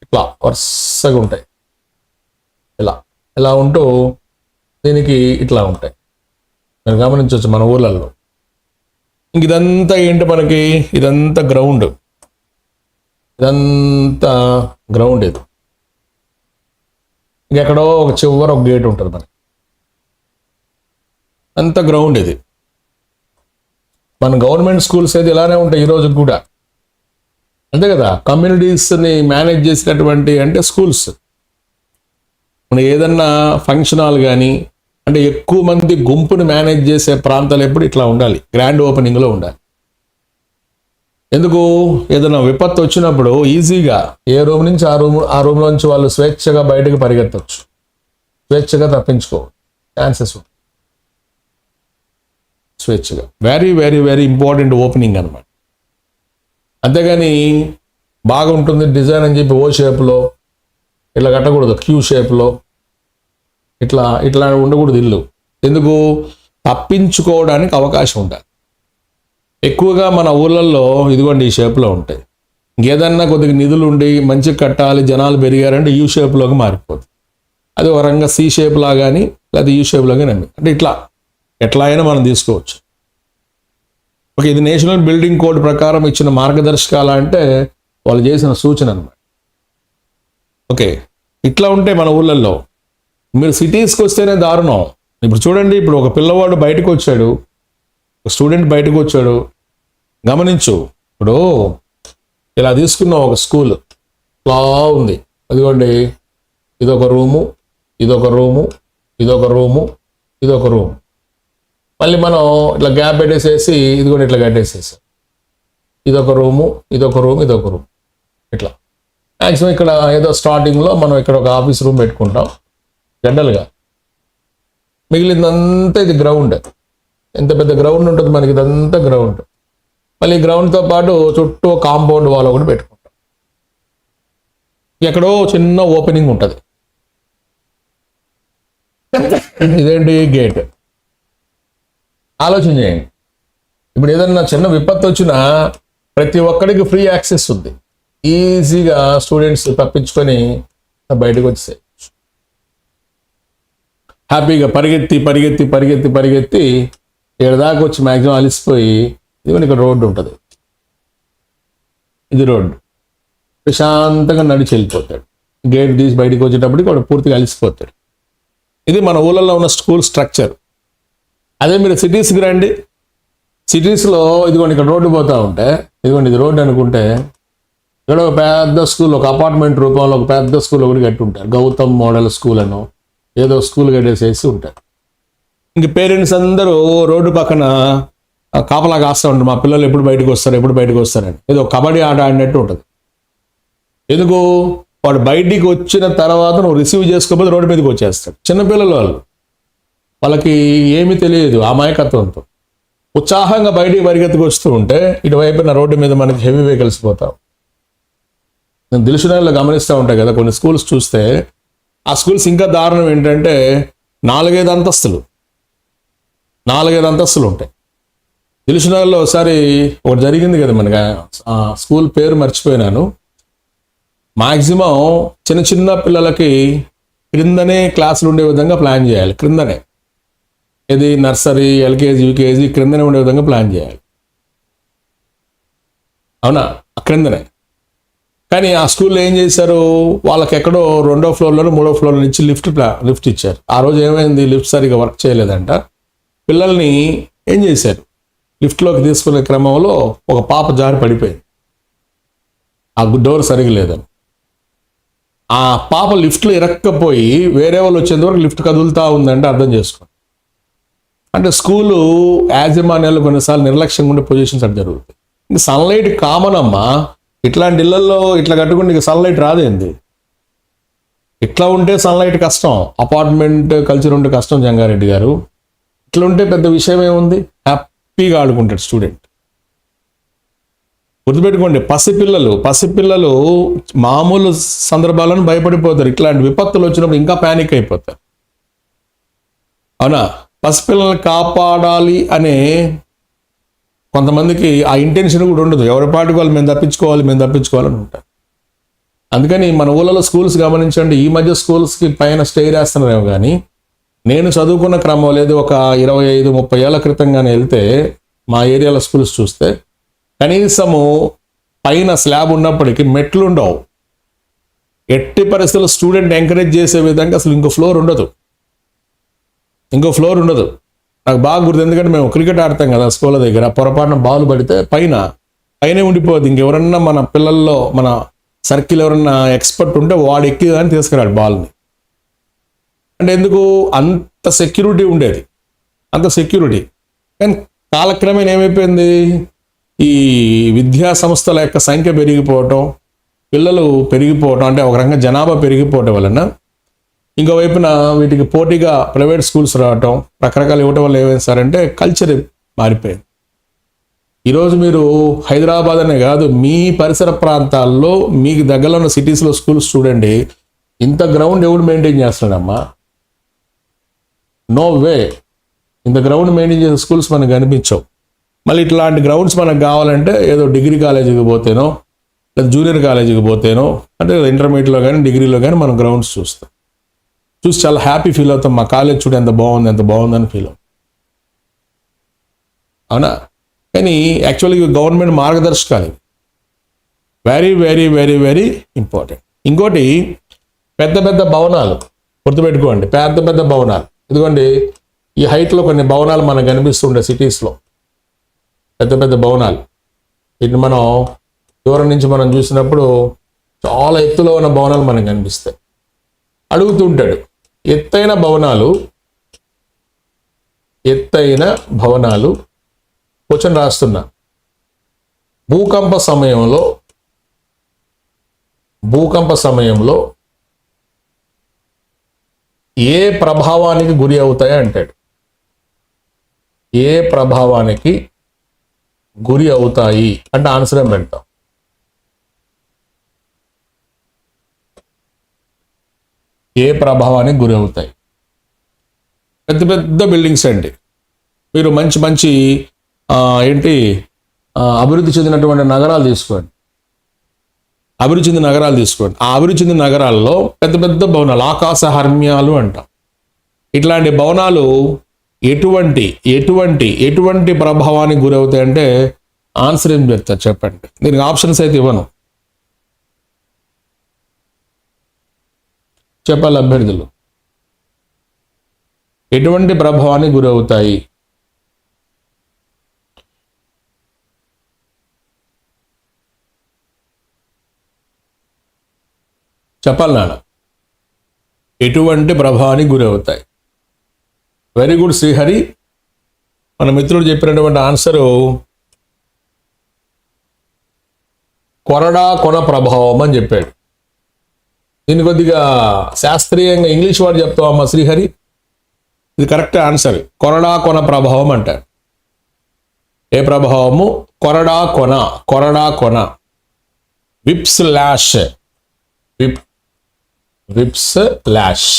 ఇట్లా వరుసగా ఉంటాయి. ఇలా ఉంటూ దీనికి ఇట్లా ఉంటాయి. మీరు గమనించవచ్చు మన ఊర్లలో. ఇంక ఇదంతా ఏంటి మనకి? ఇదంతా గ్రౌండ్. ఇది ఇంకెక్కడో ఒక చివర ఒక గేట్ ఉంటుంది మనకి. అంత గ్రౌండ్ ఇది. మన గవర్నమెంట్ స్కూల్స్ అయితే ఇలానే ఉంటాయి ఈ రోజు కూడా, అంతే కదా. కమ్యూనిటీస్ని మేనేజ్ చేసినటువంటి అంటే స్కూల్స్. మన ఏదన్నా ఫంక్షన్ హాల్ కానీ, అంటే ఎక్కువ మంది గుంపుని మేనేజ్ చేసే ప్రాంతాలు ఎప్పుడు ఇట్లా ఉండాలి, గ్రాండ్ ఓపెనింగ్లో ఉండాలి. ఎందుకు? ఏదైనా విపత్తు వచ్చినప్పుడు ఈజీగా ఏ రూమ్ నుంచి ఆ రూమ్లోంచి వాళ్ళు స్వేచ్ఛగా బయటకు పరిగెత్తవచ్చు, స్వేచ్ఛగా తప్పించుకో ఛాన్సెస్ ఉంటాయి. స్వేచ్ఛగా very very very important opening అనమాట. అంతేగాని బాగుంటుంది డిజైన్ అని చెప్పి ఓ షేప్లో ఇట్లా కట్టకూడదు, క్యూ షేప్లో ఇట్లా ఉండకూడదు ఇల్లు. ఎందుకు? తప్పించుకోవడానికి అవకాశం ఉండాలి. ఎక్కువగా మన ఊళ్ళల్లో ఇదిగోండి ఈ షేప్లో ఉంటాయి. ఇంకేదన్నా కొద్దిగా నిధులు ఉండి మంచిగా కట్టాలి, జనాలు పెరిగారంటే యూ షేప్లోకి మారిపోతుంది. అది ఒక రంగా సి షేప్ లాగాని లేదా యూ షేప్ లాగాని అంటే ఎట్లా అయినా మనం తీసుకోవచ్చు. ఓకే, ఇది నేషనల్ బిల్డింగ్ కోడ్ ప్రకారం ఇచ్చిన మార్గదర్శకాలు అంటే వాళ్ళు చేసిన సూచన అనమాట. ఓకే, ఇట్లా ఉంటే మన ఊళ్ళల్లో. మీరు సిటీస్కి వస్తేనే దారుణం. ఇప్పుడు చూడండి, ఇప్పుడు ఒక పిల్లవాడు బయటకు వచ్చాడు, ఒక స్టూడెంట్ బయటకు వచ్చాడు, గమనించు. ఇప్పుడు ఇలా తీసుకున్నాం ఒక స్కూల్, ఇలా ఉంది. అదిగోండి, ఇదొక రూము, ఇదొక రూము, ఇదొక రూము, ఇదొక రూమ్. మళ్ళీ మనం ఇట్లా గ్యాప్ పెట్టేసేసి ఇది కూడా ఇట్లా కట్టేసేసాం. ఇదొక రూము, ఇదొక రూమ్, ఇదొక రూమ్. ఇట్లా మ్యాక్సిమం ఇక్కడ ఏదో స్టార్టింగ్లో మనం ఇక్కడ ఒక ఆఫీస్ రూమ్ పెట్టుకుంటాం జనరల్గా. మిగిలిందంతా ఇది గ్రౌండ్. ఎంత పెద్ద గ్రౌండ్ ఉంటుంది మనకి, ఇదంతా గ్రౌండ్. మళ్ళీ గ్రౌండ్తో పాటు చుట్టూ కాంపౌండ్ వాల్ ఒకటి పెట్టుకుంటాం. ఎక్కడో చిన్న ఓపెనింగ్ ఉంటుంది. ఇదేంటి? గేట్. ఆలోచన చేయండి. ఇప్పుడు ఏదన్నా చిన్న విపత్తు వచ్చినా ప్రతి ఒక్కడికి ఫ్రీ యాక్సెస్ ఉంది. ఈజీగా స్టూడెంట్స్ తప్పించుకొని బయటకు వచ్చేసాయి. హ్యాపీగా పరిగెత్తి పరిగెత్తి పరిగెత్తి పరిగెత్తి ఇక్కడ దాకా వచ్చి మ్యాక్సిమం అలిసిపోయి, ఇదిగోని ఇక్కడ రోడ్డు ఉంటుంది, ఇది రోడ్డు, ప్రశాంతంగా నడిచి వెళ్ళిపోతాడు. గేట్ తీసి బయటకు వచ్చేటప్పటికి వాడు పూర్తిగా అలిసిపోతాడు. ఇది మన ఊళ్ళలో ఉన్న స్కూల్ స్ట్రక్చర్. అదే మీరు సిటీస్కి రండి. సిటీస్లో ఇదిగోండి ఇక్కడ రోడ్డు పోతూ ఉంటే, ఇదిగోండి ఇది రోడ్డు అనుకుంటే, ఇక్కడ ఒక పెద్ద స్కూల్, ఒక అపార్ట్మెంట్ రూపంలో ఒక పెద్ద స్కూల్ ఒకటి కట్టి ఉంటారు. గౌతమ్ మోడల్ స్కూల్ అనో ఏదో స్కూల్ కట్టేసేసి ఉంటారు. ఇంక పేరెంట్స్ అందరూ రోడ్డు పక్కన కాపలా కాస్తూ ఉంటారు, మా పిల్లలు ఎప్పుడు బయటకు వస్తారని. ఏదో కబడ్డీ ఆట ఆడినట్టు ఉంటుంది. ఎందుకు? వాడు బయటికి వచ్చిన తర్వాత నువ్వు రిసీవ్ చేసుకోకపోతే రోడ్డు మీదకి వచ్చేస్తాడు. చిన్నపిల్లలు వాళ్ళకి ఏమీ తెలియదు, అమాయకత్వంతో ఉత్సాహంగా బయటికి పరిగెత్తుకు వస్తూ ఉంటే ఇటువైపున రోడ్డు మీద మనకి హెవీ వెహికల్స్ పోతాం. నేను దిల్సుఖ్నగర్లో గమనిస్తూ ఉంటాయి కదా కొన్ని స్కూల్స్ చూస్తే, ఆ స్కూల్స్ ఇంకా దారుణం ఏంటంటే 4-5 అంతస్తులు ఉంటాయి. దిల్సుఖ్నగర్లో ఒకసారి ఒకటి జరిగింది కదా మనకి, ఆ స్కూల్ పేరు మర్చిపోయినాను. మాక్సిమం చిన్న చిన్న పిల్లలకి క్రిందనే క్లాసులు ఉండే విధంగా ప్లాన్ చేయాలి. క్రిందనే, ఇది నర్సరీ, ఎల్కేజీ, యూకేజీ క్రిందనే ఉండే విధంగా ప్లాన్ చేయాలి. అవునా? క్రిందనే. కానీ ఆ స్కూల్లో ఏం చేశారు, వాళ్ళకి ఎక్కడో 2వ ఫ్లోర్లోనూ 3వ ఫ్లోర్లో నుంచి లిఫ్ట్ ఇచ్చారు. ఆ రోజు ఏమైంది, లిఫ్ట్ సరిగా వర్క్ చేయలేదంట. పిల్లల్ని ఏం చేశారు, లిఫ్ట్లోకి తీసుకునే క్రమంలో ఒక పాప జారి పడిపోయింది. ఆ డోర్ సరిగా లేదని. ఆ పాప లిఫ్ట్లో ఇరక్కపోయి వేరే వాళ్ళు వచ్చేంత వరకు లిఫ్ట్ కదులుతూ ఉందంటే అర్థం చేసుకోండి. అంటే స్కూలు యాజమాన్యాలు కొన్నిసార్లు నిర్లక్ష్యంగా ఉండే పొజిషన్స్ అంటే జరుగుతాయి. ఇంక సన్లైట్ కామన్ అమ్మా. ఇట్లాంటి ఇళ్లలో ఇట్లా కట్టుకుంటే ఇంక సన్లైట్ రాదేంది? ఇట్లా ఉంటే సన్లైట్ కష్టం. అపార్ట్మెంట్ కల్చర్ ఉంటే కష్టం జంగారెడ్డి గారు. ఇట్లా ఉంటే పెద్ద విషయం ఏముంది, హ్యాపీగా ఆడుకుంటాడు స్టూడెంట్. గుర్తుపెట్టుకోండి, పసిపిల్లలు మామూలు సందర్భాలను భయపడిపోతారు. ఇట్లాంటి విపత్తులు వచ్చినప్పుడు ఇంకా ప్యానిక్ అయిపోతారు. అవునా? పసిపిల్లల్ని కాపాడాలి అనే కొంతమందికి ఆ ఇంటెన్షన్ కూడా ఉండదు. ఎవరి పాటికి వాళ్ళు మేము తప్పించుకోవాలని ఉంటారు. అందుకని మన ఊళ్ళలో స్కూల్స్ గమనించండి, ఈ మధ్య స్కూల్స్కి పైన స్టేర్ వేస్తున్నారేమో కానీ నేను చదువుకున్న క్రమం లేదు, ఒక 25-30 ఏళ్ల క్రితంగానే వెళ్తే మా ఏరియాలో స్కూల్స్ చూస్తే కనీసము పైన స్లాబ్ ఉన్నప్పటికీ మెట్లు ఉండవు. ఎట్టి పరిస్థితుల్లో స్టూడెంట్ ఎంకరేజ్ చేసే విధంగా అసలు ఇంకో ఫ్లోర్ ఉండదు. నాకు బాగా గుర్తు, ఎందుకంటే మేము క్రికెట్ ఆడతాం కదా స్కూల్ దగ్గర, పొరపాటున బాల్ పడితే పైనే ఉండిపోద్ది. ఇంకెవరన్నా మన పిల్లల్లో మన సర్కిల్ ఎవరన్నా ఎక్స్పర్ట్ ఉంటే వాడు ఎక్కి కానీ తీసుకురాడు బాల్ని. అంటే ఎందుకు? అంత సెక్యూరిటీ ఉండేది, కానీ కాలక్రమేణా ఏమైపోయింది, ఈ విద్యా సంస్థల యొక్క సంఖ్య పెరిగిపోవటం, పిల్లలు పెరిగిపోవటం, అంటే ఒక రకంగా జనాభా పెరిగిపోవటం వలన ఇంకోవైపున వీటికి పోటీగా ప్రైవేట్ స్కూల్స్ రావటం, రకరకాలు ఇవ్వటం వల్ల ఏమైంది సార్ అంటే కల్చర్ మారిపోయింది. ఈరోజు మీరు హైదరాబాద్ అనే కాదు, మీ పరిసర ప్రాంతాల్లో మీకు దగ్గరలో ఉన్న సిటీస్లో స్కూల్స్ చూడండి, ఇంత గ్రౌండ్ ఎవడు మెయింటైన్ చేస్తున్నాడమ్మా? No way. ఇంత గ్రౌండ్ మెయింటైన్ చేసే స్కూల్స్ మనకు కనిపించవు. మళ్ళీ ఇట్లాంటి గ్రౌండ్స్ మనకు కావాలంటే ఏదో డిగ్రీ కాలేజీకి పోతేనో లేదా జూనియర్ కాలేజీకి పోతేనో, అంటే ఇంటర్మీడియట్లో కానీ డిగ్రీలో కానీ మనం గ్రౌండ్స్ చూసి చాలా హ్యాపీ ఫీల్ అవుతాం. మా కాలేజ్ చూడు ఎంత బాగుందని ఫీల్ అవుతాం. అవునా? కానీ యాక్చువల్గా గవర్నమెంట్ మార్గదర్శకాలు very very very very important. ఇంకోటి, పెద్ద భవనాలు గుర్తుపెట్టుకోండి, పెద్ద భవనాలు. ఇదిగోండి ఈ హైట్లో కొన్ని భవనాలు మనకు కనిపిస్తుండే సిటీస్లో, పెద్ద భవనాలు. వీటిని మనం దూరం నుంచి మనం చూసినప్పుడు చాలా ఎత్తులో ఉన్న భవనాలు మనకు కనిపిస్తాయి. అడుగుతుంటాడు, ఎత్తైన భవనాలు క్వశ్చన్ రాస్తున్నా, భూకంప సమయంలో ఏ ప్రభావానికి గురి అవుతాయి అంటాడు. ఏ ప్రభావానికి గురి అవుతాయి అంటే ఆన్సర్ ఏం పెడతాం? ఏ ప్రభావానికి గురి అవుతాయి? పెద్ద బిల్డింగ్స్ అండి. మీరు మంచి అభివృద్ధి చెందినటువంటి నగరాలు తీసుకోండి. ఆ అభివృద్ధి చెందిన నగరాల్లో పెద్ద భవనాలు, ఆకాశ హర్మ్యాలు అంటాం. ఇట్లాంటి భవనాలు ఎటువంటి ప్రభావానికి గురవుతాయి అంటే ఆన్సర్ ఏం చెప్తారు చెప్పండి? దీనికి ఆప్షన్స్ అయితే ఇవ్వను, చెప్పాలి అభ్యర్థులు. ఎటువంటి ప్రభావానికి గురవుతాయి? చెప్పాలి నాన్న, ఎటువంటి ప్రభావానికి గురవుతాయి? Very good Srihari. మన మిత్రుడు చెప్పినటువంటి ఆన్సరు కొరడా కొన ప్రభావం అని చెప్పాడు. దీన్ని కొద్దిగా శాస్త్రీయంగా ఇంగ్లీష్ వాడు చెప్తావమ్మా శ్రీహరి. ఇది కరెక్ట్ ఆన్సర్. కొరడా కొన ప్రభావం అంటారు. ఏ ప్రభావము? కొరడా కొన. కొరడా కొన. Whips lash. Whips lash.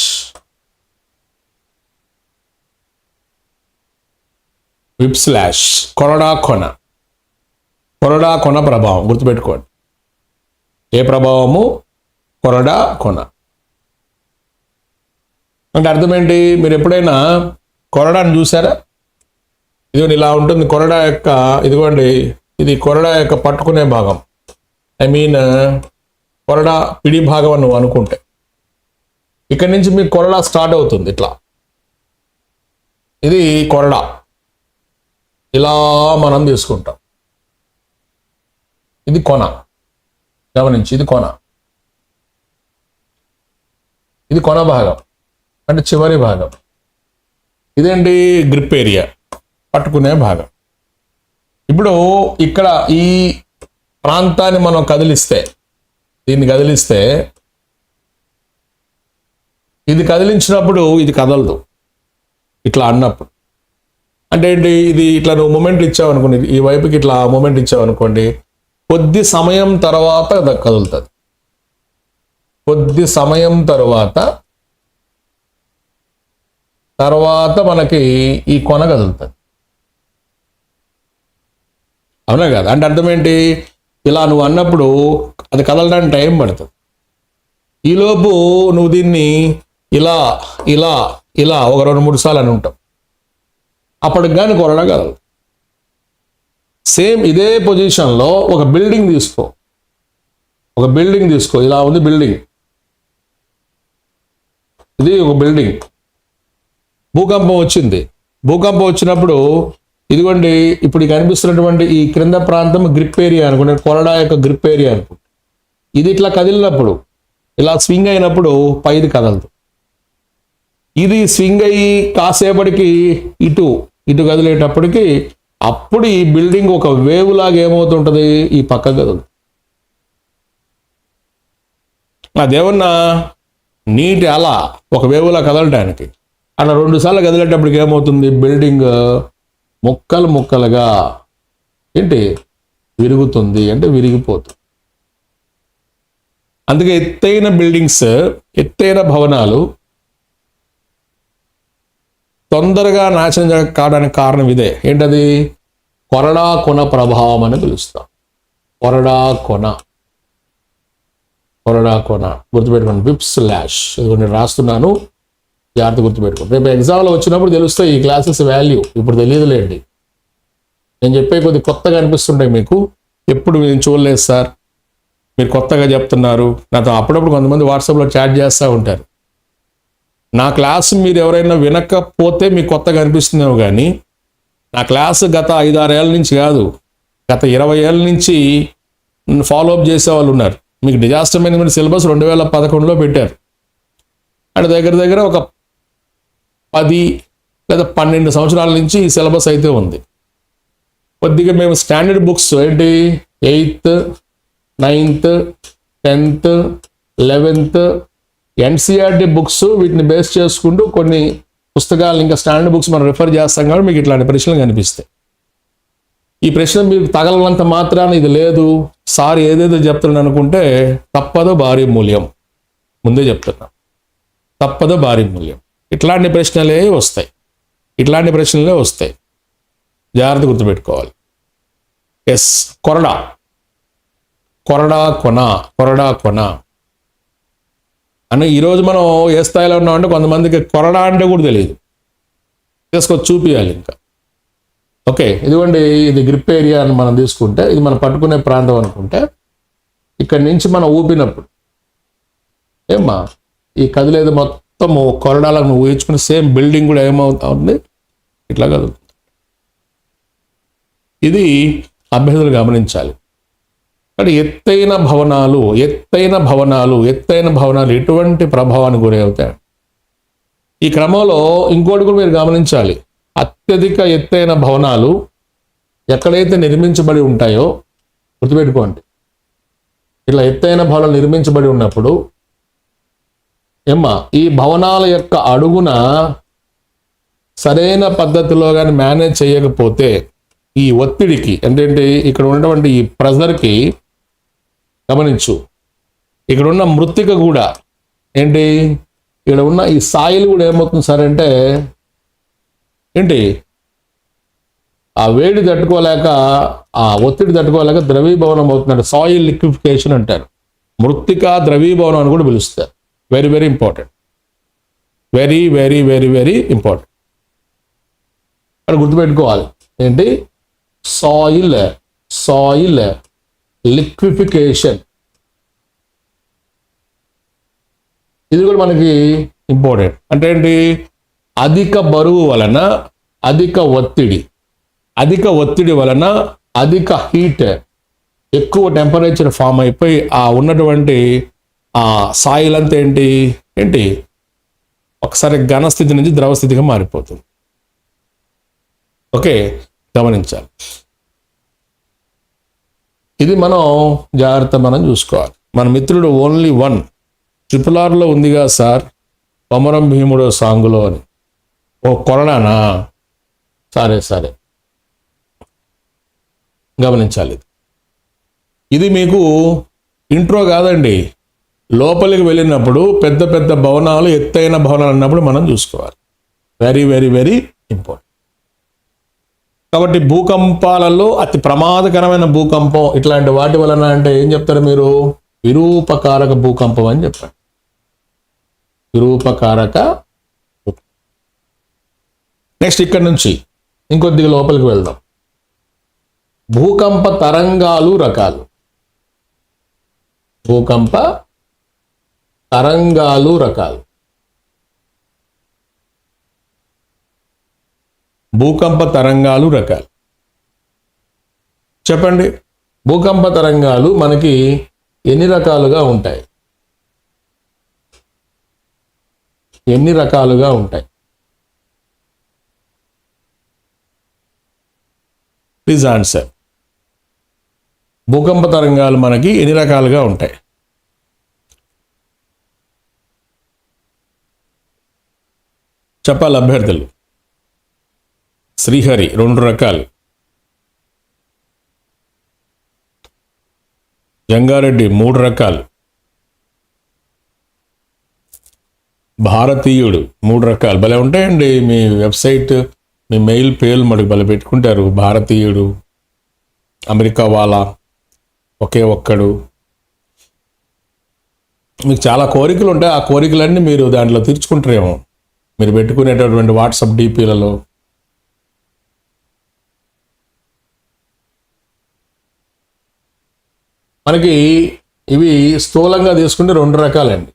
Whips lash. కొరడా కొన. కొరడా కొన ప్రభావం గుర్తుపెట్టుకోండి. ఏ ప్రభావము? కొరడా కొన. అంటే అర్థం ఏంటి? మీరు ఎప్పుడైనా కొరడాని చూసారా? ఇదిగోండి ఇలా ఉంటుంది కొరడా యొక్క. ఇదిగోండి ఇది కొరడా యొక్క పట్టుకునే భాగం. ఐ మీన్ కొరడా పిడి భాగం అని నువ్వు అనుకుంటే ఇక్కడి నుంచి మీకు కొరడా స్టార్ట్ అవుతుంది ఇట్లా. ఇది కొరడా. ఇలా మనం తీసుకుంటాం. ఇది కొన. గమనించి ఇది కొన. ఇది కొన భాగం అంటే చివరి భాగం. ఇదేంటి? గ్రిప్ ఏరియా, పట్టుకునే భాగం. ఇప్పుడు ఇక్కడ ఈ ప్రాంతాన్ని మనం కదిలిస్తే, దీన్ని కదిలిస్తే, ఇది కదిలించినప్పుడు ఇది కదలదు. ఇట్లా అన్నప్పుడు అంటే ఏంటి? ఇది ఇట్లా నువ్వు మూమెంట్ ఇచ్చావు అనుకోండి, ఈ వైపుకి ఇట్లా మూమెంట్ ఇచ్చావు అనుకోండి, కొద్ది సమయం తర్వాత కదులుతుంది. కొద్ది సమయం తర్వాత మనకి ఈ కొన కదులుతుంది. అవునా కదా? అంటే అర్థం ఏంటి? ఇలా నువ్వు అన్నప్పుడు అది కదలడానికి టైం పడుతుంది. ఈలోపు నువ్వు దీన్ని ఇలా ఇలా ఇలా ఒక 2-3 సార్లు అని ఉంటావు. అప్పటికి కానీ కొరడా కదలదు. సేమ్ ఇదే పొజిషన్లో ఒక బిల్డింగ్ తీసుకో. ఒక బిల్డింగ్ తీసుకో. ఇలా ఉంది బిల్డింగ్. ఇది ఒక బిల్డింగ్. భూకంపం వచ్చింది. భూకంపం వచ్చినప్పుడు ఇదిగోండి ఇప్పుడు కనిపిస్తున్నటువంటి ఈ క్రింద ప్రాంతం గ్రిప్ ఏరియా అనుకుంటే, కొరడా యొక్క గ్రిప్ ఏరియా అనుకుంటే, ఇది ఇట్లా కదిలినప్పుడు, ఇలా స్వింగ్ అయినప్పుడు పైది కదలదు. ఇది స్వింగ్ అయ్యి కాసేపటికి ఇటు ఇటు కదిలేటప్పటికి అప్పుడు ఈ బిల్డింగ్ ఒక వేవ్ లాగా ఏమవుతుంటది? ఈ పక్క కదలదు. అదేమన్నా నీటి అలా ఒక వేవులా కదలడానికి అలా 2 సార్లు కదిలేటప్పటికి ఏమవుతుంది? బిల్డింగ్ ముక్కలు ముక్కలుగా ఏంటి విరుగుతుంది, అంటే విరిగిపోతుంది. అందుకే ఎత్తైన బిల్డింగ్స్, ఎత్తైన భవనాలు తొందరగా నాశనం కావడానికి కారణం ఇదే. ఏంటది? కొరడా కొన ప్రభావం అని పిలుస్తాం. కొరడా కొన. కొరడా కొన గుర్తుపెట్టుకోండి. Whips lash. ఇది నేను రాస్తున్నాను, జాగ్రత్త గుర్తుపెట్టుకోండి. రేపు ఎగ్జామ్లో వచ్చినప్పుడు తెలుస్తాయి ఈ క్లాసెస్ వాల్యూ. ఇప్పుడు తెలియదులేండి. నేను చెప్పే కొద్ది కొత్తగా అనిపిస్తుంటాయి మీకు. ఎప్పుడు నేను చూడలేదు సార్, మీరు కొత్తగా చెప్తున్నారు. నాతో అప్పుడప్పుడు కొంతమంది వాట్సాప్లో చాట్ చేస్తూ ఉంటారు. నా క్లాసు మీరు ఎవరైనా వినకపోతే మీకు కొత్తగా అనిపిస్తుందేమో, కానీ నా క్లాసు గత 5-6 ఏళ్ళ నుంచి కాదు, గత 20 ఏళ్ళ నుంచి ఫాలోఅప్ చేసే వాళ్ళు ఉన్నారు. మీకు డిజాస్టర్ మేనేజ్మెంట్ సిలబస్ 2011లో పెట్టారు. అంటే దగ్గర దగ్గర ఒక 10 లేదా 12 సంవత్సరాల నుంచి ఈ సిలబస్ అయితే ఉంది. కొద్దిగా మేము స్టాండర్డ్ బుక్స్ ఏంటి 8th, 9th, 10th, 11th NCERT books వీటిని బేస్ చేసుకుంటూ కొన్ని పుస్తకాలు ఇంకా స్టాండర్డ్ బుక్స్ మనం రిఫర్ చేస్తాం కాబట్టి మీకు ఇట్లాంటి ప్రశ్నలు కనిపిస్తాయి. ఈ ప్రశ్న మీకు తగలనంత మాత్రాన ఇది లేదు సార్ ఏదేదో చెప్తున్నాను అనుకుంటే తప్పదు భారీ మూల్యం. ముందే చెప్తున్నా, తప్పదు భారీ మూల్యం. ఇట్లాంటి ప్రశ్నలే వస్తాయి, ఇట్లాంటి ప్రశ్నలే వస్తాయి. జాగ్రత్త గుర్తుపెట్టుకోవాలి. ఎస్, కొరడా, కొరడా కొన, కొరడా కొన అని ఈరోజు మనం ఏ స్థాయిలో ఉన్నామంటే కొంతమందికి కొరడా అంటే కూడా తెలియదు. తీసుకొచ్చి చూపించాలి ఇంకా. ఓకే, ఇదిగోండి ఇది గ్రిప్ ఏరియా అని మనం తీసుకుంటే, ఇది మనం పట్టుకునే ప్రాంతం అనుకుంటే, ఇక్కడి నుంచి మనం ఊపినప్పుడు ఏమ్మా ఈ కదిలేదు మొత్తం కొరడాలకు నువ్వు ఊహించుకుని సేమ్ బిల్డింగ్ కూడా ఏమవుతుంది ఇట్లా కదులుతుంది. ఇది అభ్యర్థులు గమనించాలి. కానీ ఎత్తైన భవనాలు ఎటువంటి ప్రభావానికి గురవుతాయి. ఈ క్రమంలో ఇంకోటి కూడా మీరు గమనించాలి. అత్యధిక ఎత్తైన భవనాలు ఎక్కడైతే నిర్మించబడి ఉంటాయో గుర్తుపెట్టుకోండి. ఇట్లా ఎత్తైన భవనాలు నిర్మించబడి ఉన్నప్పుడు ఈ భవనాల యొక్క అడుగున సరైన పద్ధతిలో కానీ మేనేజ్ చేయకపోతే ఈ ఒత్తిడికి ఏంటంటే ఇక్కడ ఉన్నటువంటి ఈ ప్రెజర్కి గమనించు, ఇక్కడ ఉన్న మృత్తిక కూడా ఏంటి, ఇక్కడ ఉన్న ఈ సాయిల్ కూడా ఏమవుతుంది సార్ అంటే ఏంటి, ఆ వేడి తట్టుకోలేక, ఆ ఒత్తిడి తట్టుకోలేక ద్రవీభవనం అవుతుందంట. సాయిల్ లిక్విఫికేషన్ అంటారు. మృత్తిక ద్రవీభవనం అని కూడా పిలుస్తారు. Very very important, very very very very important. అది గుర్తుపెట్టుకోవాలి. ఏంటి, సాయిల్ లిక్విఫికేషన్. ఇది కూడా మనకి ఇంపార్టెంట్. అంటే ఏంటి, అధిక బరువు వలన అధిక ఒత్తిడి వలన అధిక హీట్, ఎక్కువ టెంపరేచర్ ఫామ్ అయిపోయి ఆ ఉన్నటువంటి ఆ సాయిల్ అంతా ఏంటి ఒకసారి ఘనస్థితి నుంచి ద్రవస్థితిగా మారిపోతుంది. ఓకే, గమనించాలి. ఇది మనం జాగ్రత్త చూసుకోవాలి. మన మిత్రుడు ఓన్లీ 1 RRRలో ఉందిగా సార్, కొమరం భీముడో సాంగులో అని. ఓ కొరడానా? సరే గమనించాలి. ఇది మీకు ఇంట్రో కాదండి. లోపలికి వెళ్ళినప్పుడు పెద్ద పెద్ద భవనాలు, ఎత్తైన భవనాలు అన్నప్పుడు మనం చూసుకోవాలి. Very very very important. కాబట్టి భూకంపాలలో అతి ప్రమాదకరమైన భూకంపం ఇట్లాంటి వాటి వలన అంటే ఏం చెప్తారు మీరు? విరూపకారక భూకంపం అని చెప్పారు. విరూపకారక. నెక్స్ట్ ఇక్కడ నుంచి ఇంకొద్దిగా లోపలికి వెళ్దాం. భూకంప తరంగాలు రకాలు. భూకంప తరంగాలు రకాలు. భూకంప తరంగాలు రకాలు చెప్పండి. భూకంప తరంగాలు మనకి ఎన్ని రకాలుగా ఉంటాయి? Please answer. భూకంప తరంగాలు మనకి ఎన్ని రకాలుగా ఉంటాయి? చెప్పాలి అభ్యర్థులు. శ్రీహరి 2 రకాలు, జంగారెడ్డి 3 రకాలు, భారతీయుడు 3 రకాలు. భలే ఉంటాయండి మీ వెబ్సైట్, మీ మెయిల్ పేర్లు మనకు భలే పెట్టుకుంటారు. భారతీయుడు, అమెరికా వాళ్ళ, ఒకే ఒక్కడు. మీకు చాలా కోరికలు ఉంటాయి. ఆ కోరికలన్నీ మీరు దాంట్లో తీర్చుకుంటారేమో మీరు పెట్టుకునేటటువంటి వాట్సాప్ డిపిలలో. మనకి ఇవి స్థూలంగా తీసుకుంటే 2 రకాలండి.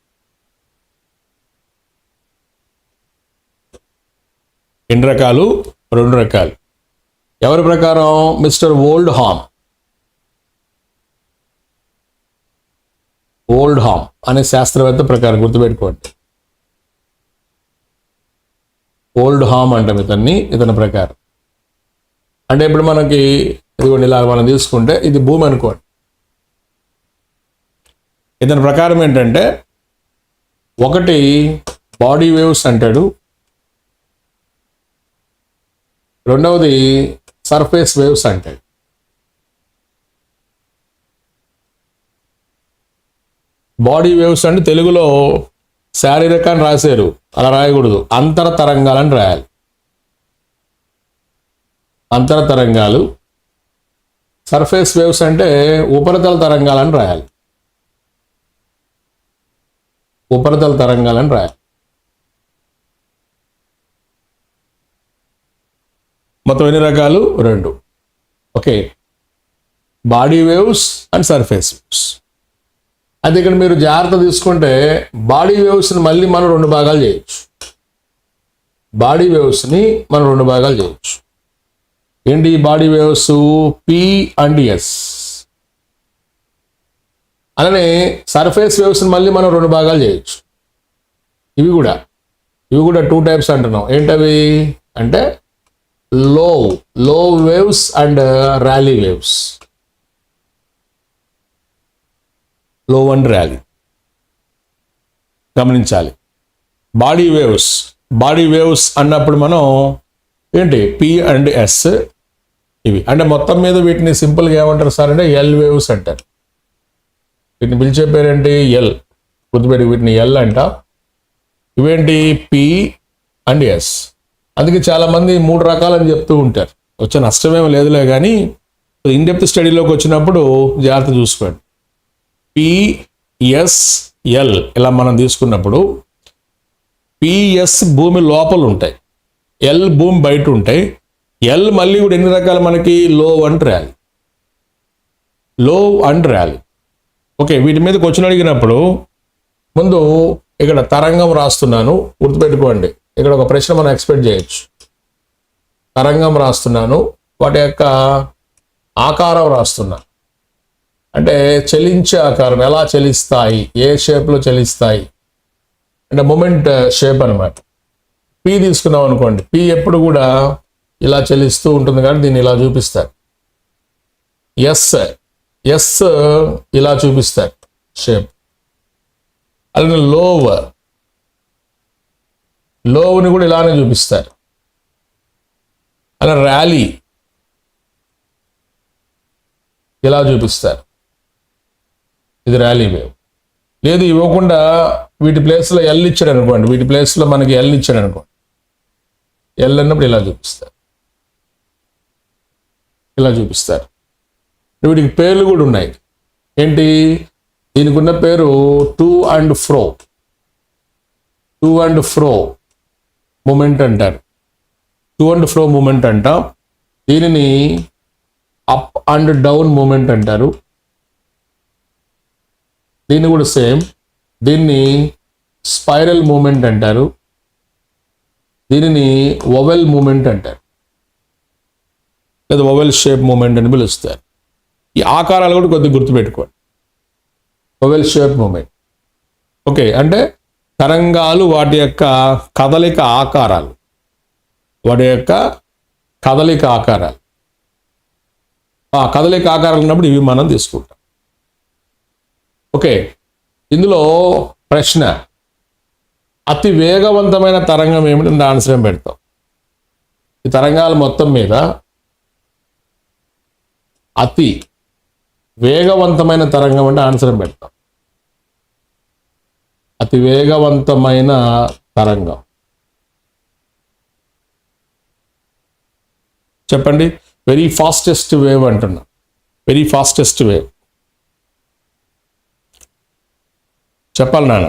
ఎన్ని రకాలు? 2 రకాలు. ఎవరి ప్రకారం? మిస్టర్ ఓల్డ్హామ్ అనే శాస్త్రవేత్త ప్రకారం గుర్తుపెట్టుకోండి. ఓల్డ్హామ్ అంటాం ఇతని ప్రకారం. అంటే ఇప్పుడు మనకి ఇదిగోండి ఇలా మనం తీసుకుంటే ఇది భూమి అనుకోండి. ఇతని ప్రకారం ఏంటంటే, 1 బాడీ వేవ్స్ అంటాడు, 2వది సర్ఫేస్ వేవ్స్ అంటాడు. బాడీ వేవ్స్ అంటే తెలుగులో శారీరకాన్ని రాశారు, అలా రాయకూడదు. అంతర తరంగాలని రాయాలి. అంతర తరంగాలు. సర్ఫేస్ వేవ్స్ అంటే ఉపరితల తరంగాలని రాయాలి. ఉపరితల తరంగాలని రాయాలి. మొత్తం ఎన్ని రకాలు? 2. Okay, body waves and surface waves. అది ఇక్కడ మీరు జాగ్రత్త తీసుకుంటే బాడీ వేవ్స్ని మళ్ళీ మనం 2 భాగాలు చేయొచ్చు. బాడీ వేవ్స్ని మనం 2 భాగాలు చేయొచ్చు. ఏంటి body waves? P and S. అలానే సర్ఫేస్ వేవ్స్ని మళ్ళీ మనం 2 భాగాలు చేయొచ్చు. ఇవి కూడా 2 టైప్స్ అంటున్నాం. ఏంటవి అంటే లో వేవ్స్ అండ్ ర్యాలీ వేవ్స్. లో అండ్ ర్యాలీ గమనించాలి. బాడీ వేవ్స్ అన్నప్పుడు మనం ఏంటి పి అండ్ ఎస్ ఇవి అంటే మొత్తం మీద వీటిని సింపుల్గా ఏమంటారు సార్ అంటే ఎల్ వేవ్స్ అంటారు. వీటిని పిలిచే పేరేంటి ఎల్, గుర్తుపెట్టి వీటిని ఎల్ అంట. ఇవేంటి పి అండ్ ఎస్. అందుకే చాలామంది 3 రకాలని చెప్తూ ఉంటారు. వచ్చే నష్టమేమో లేదులే కానీ ఇన్డెప్త్ స్టడీలోకి వచ్చినప్పుడు జాగ్రత్త చూసుకోండి. పిఎస్ఎల్ ఇలా మనం తీసుకున్నప్పుడు పిఎస్ భూమి లోపల ఉంటాయి, ఎల్ భూమి బయట ఉంటాయి. ఎల్ మళ్ళీ కూడా ఎన్ని రకాలు మనకి లో అండ్ ర్యాలీ. ఓకే, వీటి మీద క్వశ్చన్ అడిగినప్పుడు ముందు ఇక్కడ తరంగం రాస్తున్నాను, గుర్తుపెట్టుకోండి. ఇక్కడ ఒక ప్రశ్న మనం ఎక్స్పెక్ట్ చేయొచ్చు. తరంగం రాస్తున్నాను, వాటి యొక్క ఆకారం రాస్తున్నాను. అంటే చలించే ఆకారం, ఎలా చలిస్తాయి, ఏ షేప్లో చలిస్తాయి అంటే మూమెంట్ షేప్ అనమాట. పి తీసుకున్నాం అనుకోండి, పి ఎప్పుడు కూడా ఇలా చలిస్తూ ఉంటుంది కానీ దీన్ని ఇలా చూపిస్తారు. ఎస్ ఇలా చూపిస్తారు షేప్. అలాగే లోని కూడా ఇలానే చూపిస్తారు. అలా ర్యాలీ ఇలా చూపిస్తారు. ఇది ర్యాలీ వేవ్. లేదు ఇవ్వకుండా వీటి ప్లేస్లో ఎల్ ఇచ్చాడు అనుకోండి, వీటి ప్లేస్లో మనకి ఎల్ ఇచ్చాడు అనుకోండి, ఎల్ అన్నప్పుడు ఇలా చూపిస్తారు. వీటికి పేర్లు కూడా ఉన్నాయి. ఏంటి దీనికి ఉన్న పేరు టు అండ్ ఫ్రో మూమెంట్ అంటారు. టు అండ్ ఫ్రో మూమెంట్ అంటాం. దీనిని అప్ అండ్ డౌన్ మూమెంట్ అంటారు. దీన్ని కూడా సేమ్. దీన్ని స్పైరల్ మూమెంట్ అంటారు. దీనిని ఓవెల్ మూమెంట్ అంటారు, లేదా ఓవెల్ షేప్ మూమెంట్ అని పిలుస్తారు. ఈ ఆకారాలు కూడా కొద్దిగా గుర్తుపెట్టుకోండి. Oval shape moment. ఓకే, అంటే తరంగాలు వాటి యొక్క కదలిక ఆకారాలు. ఆ కదలిక ఆకారాలు ఉన్నప్పుడు ఇవి మనం తీసుకుంటాం. ఓకే, ఇందులో ప్రశ్న అతి వేగవంతమైన తరంగం ఏమిటి ఆన్సర్ ఏం పెడతాం. ఈ తరంగాల మొత్తం మీద అతి వేగవంతమైన తరంగం అంటే ఆన్సర్ ఏం పెడతాం. అతి వేగవంతమైన తరంగం చెప్పండి. వెరీ ఫాస్టెస్ట్ వేవ్ అంటున్నా. వెరీ ఫాస్టెస్ట్ వేవ్ చెప్పాలి నాన్న.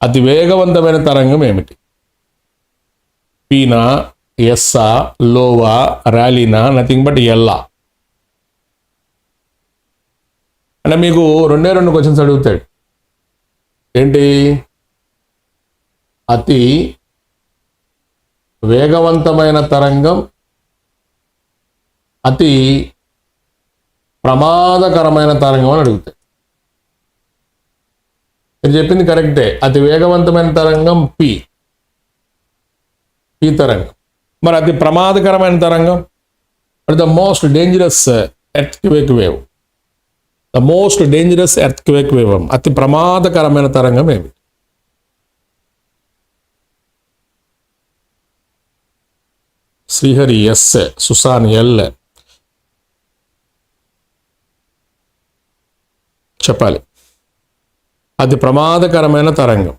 అతి వేగవంతమైన తరంగం ఏమిటి? పీనా, ఎస్సా, లోవా, ర్యాలీనా, నథింగ్ బట్ ఎల్లా. అంటే మీకు 2 క్వశ్చన్స్ అడుగుతాడు. ఏంటి? అతి వేగవంతమైన తరంగం, అతి ప్రమాదకరమైన తరంగం అని అడుగుతాయి. మీరు చెప్పింది కరెక్టే. అతి వేగవంతమైన తరంగం పి తరంగం. మరి అతి ప్రమాదకరమైన తరంగం the most dangerous earthquake wave. The most dangerous earthquake wave. అతి ప్రమాదకరమైన తరంగం ఏమి? Srihari S, Susan L. చెప్పాలి. అతి ప్రమాదకరమైన తరంగం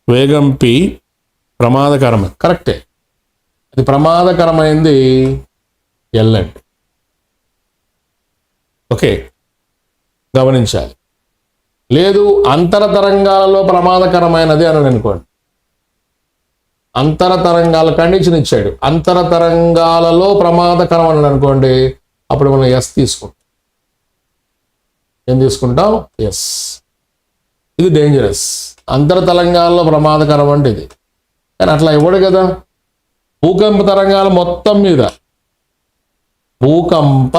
వేగం పి, ప్రమాదకరమైన. కరెక్టే. అది ప్రమాదకరమైంది ఎల్ అండి. ఓకే, గమనించాలి. లేదు అంతర తరంగాలలో ప్రమాదకరమైనది అని అనుకోండి. అంతర తరంగాల కండిషన్ ఇచ్చాడు. అంతర తరంగాలలో ప్రమాదకరం అని అనుకోండి, అప్పుడు మనం ఎస్ తీసుకుంటాం. ఏం తీసుకుంటాం? ఎస్. ఇది డేంజరస్. అంతర తరంగాల్లో ప్రమాదకరం అంటే ఇది. కానీ అట్లా ఇవ్వడు కదా. భూకంప తరంగాల మొత్తం మీద, భూకంప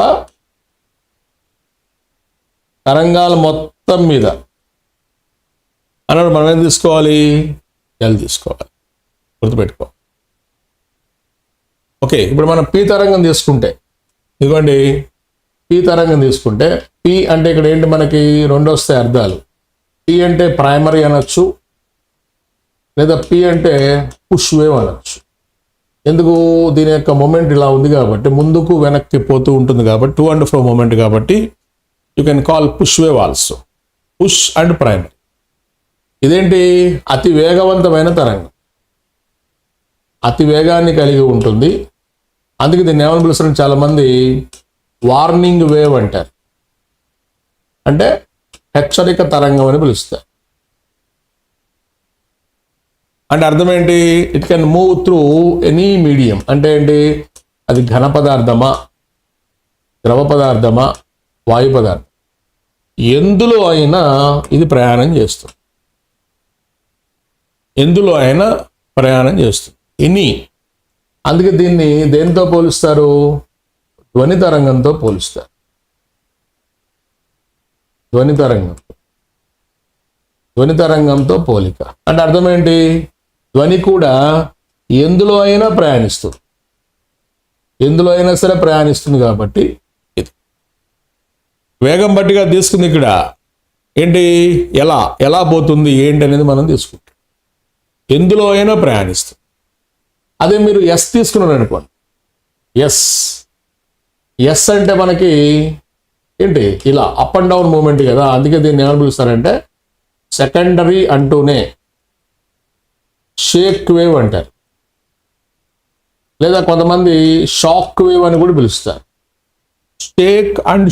తరంగాల మొత్తం మీద అన్నాడు. మనం ఏం తీసుకోవాలి? ఎల్ తీసుకోవాలి, గుర్తుపెట్టుకో. ఓకే, ఇప్పుడు మనం పి తరంగం తీసుకుంటే, ఇదిగోండి పి తరంగం తీసుకుంటే, పి అంటే ఇక్కడ ఏంటి మనకి రెండు వస్తాయి అర్థాలు. పి అంటే ప్రైమరీ అనొచ్చు, లేదా పి అంటే పుష్ వేవ్ అనొచ్చు. ఎందుకు? దీని యొక్క మూమెంట్ ఇలా ఉంది కాబట్టి, ముందుకు వెనక్కి పోతూ ఉంటుంది కాబట్టి, టు అండ్ ఫ్రో మూమెంట్ కాబట్టి you can call push wave also, push and primary. ఇదేంటి? అతి వేగవంతమైన తరంగం, అతి వేగాన్ని కలిగి ఉంటుంది. అందుకే దీన్ని ఏమని పిలుస్తారు చాలా మంది? వార్నింగ్ వేవ్ అంటారు, అంటే హెచ్చరిక తరంగం అని పిలుస్తారు. అంటే అర్థం ఏంటి? It can move through any medium. అంటే ఏంటి? అది ఘన పదార్థమా, ద్రవ పదార్థమా, వాయు పదార్థం, ఎందులో అయినా ఇది ప్రయాణం చేస్తుంది, ఎందులో అయినా ప్రయాణం చేస్తుంది. ఎనీ. అందుకే దీన్ని దేనితో పోలుస్తారు? ధ్వని తరంగంతో పోలుస్తారు. ధ్వని తరంగంతో పోలిక. అంటే అర్థం ఏంటి? ధ్వని కూడా ఎందులో అయినా ప్రయాణిస్తుంది, ఎందులో అయినా సరే ప్రయాణిస్తుంది కాబట్టి ఇది వేగం బట్టిగా తీసుకుంది. ఇక్కడ ఏంటి? ఎలా పోతుంది ఏంటి అనేది మనం తీసుకుంటాం. ఎందులో అయినా ప్రయాణిస్తుంది. అదే మీరు ఎస్ తీసుకున్నారు అనుకోండి, ఎస్ అంటే మనకి ఏంటి? ఇలా అప్ అండ్ డౌన్ మూమెంట్ కదా. అందుకే దీన్ని ఏమని పిలుస్తారంటే సెకండరీ అంటూనే షేక్ వేవ్ అంటారు, లేదా కొంతమంది షాక్ వేవ్ అని కూడా పిలుస్తారు. షేక్ అండ్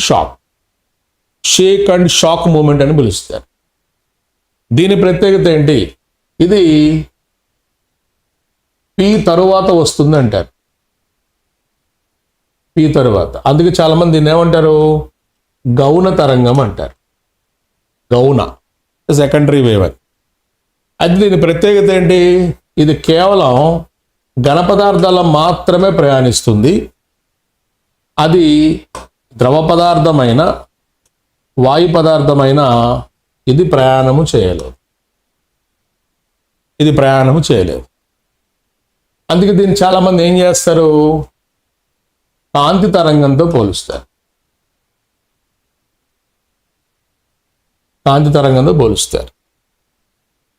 షాక్ మూమెంట్ అని పిలుస్తారు. దీని ప్రత్యేకత ఏంటి? ఇది పి తరువాత వస్తుంది అంటారు, పి తరువాత. అందుకే చాలా మంది దీన్ని ఏమంటారు? గౌణ తరంగం అంటారు. గౌణ సెకండరీ వేవ్ అని. అది దీని ప్రత్యేకత ఏంటి? ఇది కేవలం ఘన పదార్థాల మాత్రమే ప్రయాణిస్తుంది. అది ద్రవ పదార్థమైన, వాయు పదార్థమైన ఇది ప్రయాణము చేయలేదు. అందుకే దీన్ని చాలామంది ఏం చేస్తారు? కాంతి తరంగంతో పోలుస్తారు.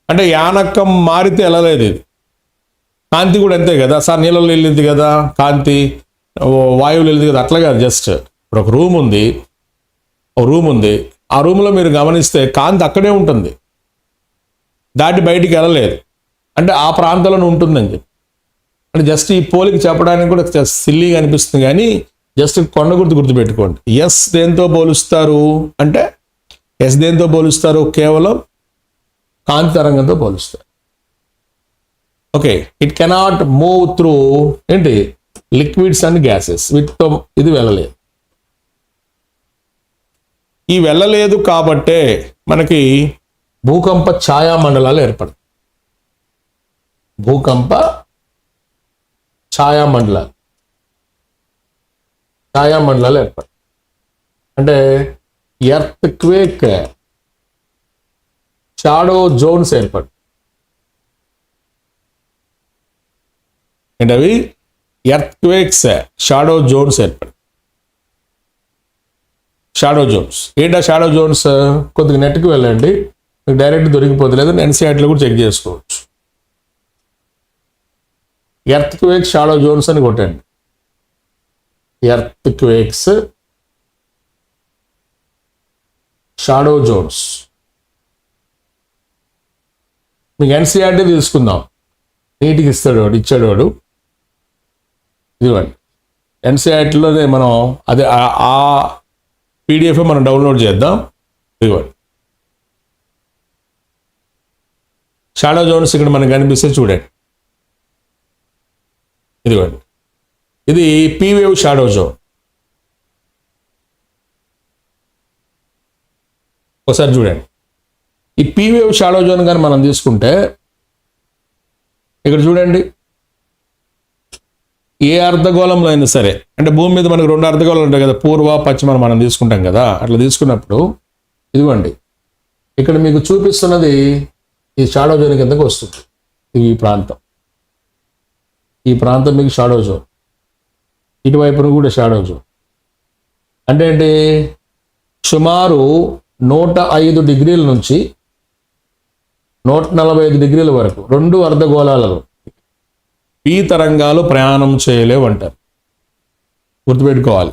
అంటే యానక్కం మారితే వెళ్ళలేదు ఇది. కాంతి కూడా అంతే కదా సార్, నీళ్ళలో వెళ్ళింది కదా కాంతి, వాయువులు వెళ్ళింది కదా, అట్లా కాదు. జస్ట్ ఇప్పుడు ఒక రూమ్ ఉంది, ఆ రూమ్లో మీరు గమనిస్తే కాంతి అక్కడే ఉంటుంది, దాటి బయటికి వెళ్ళలేదు. అంటే ఆ ప్రాంతంలోనే ఉంటుందని చెప్పి. అంటే జస్ట్ ఈ పోలికి చెప్పడానికి కూడా సిల్లీగా అనిపిస్తుంది, కానీ జస్ట్ కొండ గుర్తుపెట్టుకోండి. ఎస్ దేంతో పోలుస్తారు అంటే, కేవలం కాంతి తరంగంతో పోలుస్తారు. Okay, it cannot move through ఏంటి? Liquids and gases. వీటితో ఇది వెళ్ళలేదు. ఈ వెళ్ళలేదు కాబట్టే మనకి భూకంప ఛాయామండలాలు ఏర్పడతాయి. ఛాయామండలాలు ఏర్పడతాయి. అంటే ఎర్త్ క్వేక్ షాడో జోన్స్ ఏర్పడతాయి. ఏంటవి? ఎర్త్ క్వేక్స్ షాడో జోన్స్ ఏర్పడతాయి. షాడో జోన్స్ ఏంటా? షాడో జోన్స్ కొద్దిగా నెట్కి వెళ్ళండి, మీకు డైరెక్ట్ దొరికిపోతుంది, లేదా ఎన్సీఆర్టీలో కూడా చెక్ చేసుకోవచ్చు. ఎర్త్ క్వేక్ షాడో జోన్స్ అని కొట్టండి. Earthquakes shadow zones. మీకు ఎన్సీఆర్టీ తీసుకుందాం, నీటికి ఇచ్చాడు వాడు. ఇదివ్వండి, ఎన్సీఆర్టీలోనే మనం అదే ఆ పీడిఎఫ్ మనం డౌన్లోడ్ చేద్దాం. ఇదిగోండి షాడో జోన్స్ ఇక్కడ మనకు కనిపిస్తే చూడండి. ఇదిగోండి, ఇది పీ వేవ్ షాడో జోన్. ఒకసారి చూడండి, ఈ పీ వేవ్ షాడో జోన్ కానీ మనం తీసుకుంటే ఇక్కడ చూడండి, ఏ అర్ధగోళంలో అయినా సరే, అంటే భూమి మీద మనకు 2 అర్ధగోళాలు ఉంటాయి కదా, పూర్వ పశ్చిమ మనం తీసుకుంటాం కదా. అట్లా తీసుకున్నప్పుడు ఇదిగోండి ఇక్కడ మీకు చూపిస్తున్నది ఈ షాడో జోన్ కిందకు వస్తుంది. ఇది ఈ ప్రాంతం మీకు షాడో జోన్, ఇటువైపున కూడా షాడో జోన్. అంటే ఏంటి, సుమారు 105 డిగ్రీల నుంచి 145 డిగ్రీల వరకు 2 అర్ధగోళాలలో పీ తరంగాలు ప్రయాణం చేయలేవు అంటారు. గుర్తుపెట్టుకోవాలి.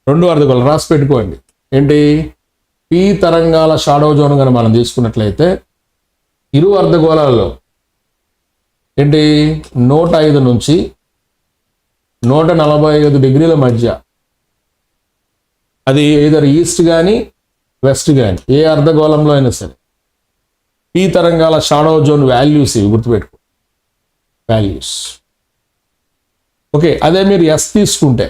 2 అర్ధగోళాలు రాసి పెట్టుకోండి. ఏంటి, పీ తరంగాల షాడో జోన్ కనుక మనం తీసుకున్నట్లయితే ఇరు అర్ధగోళాలలో ఏంటి 105 నుంచి 145 డిగ్రీల మధ్య, అది ఏదర్ ఈస్ట్ కానీ వెస్ట్ కానీ ఏ అర్ధగోళంలో అయినా సరే పీ తరంగాల షాడో జోన్ వాల్యూస్ ఇవి గుర్తుపెట్టుకో, వాల్యూస్. ఓకే, అదే మీరు ఎస్ తీసుకుంటే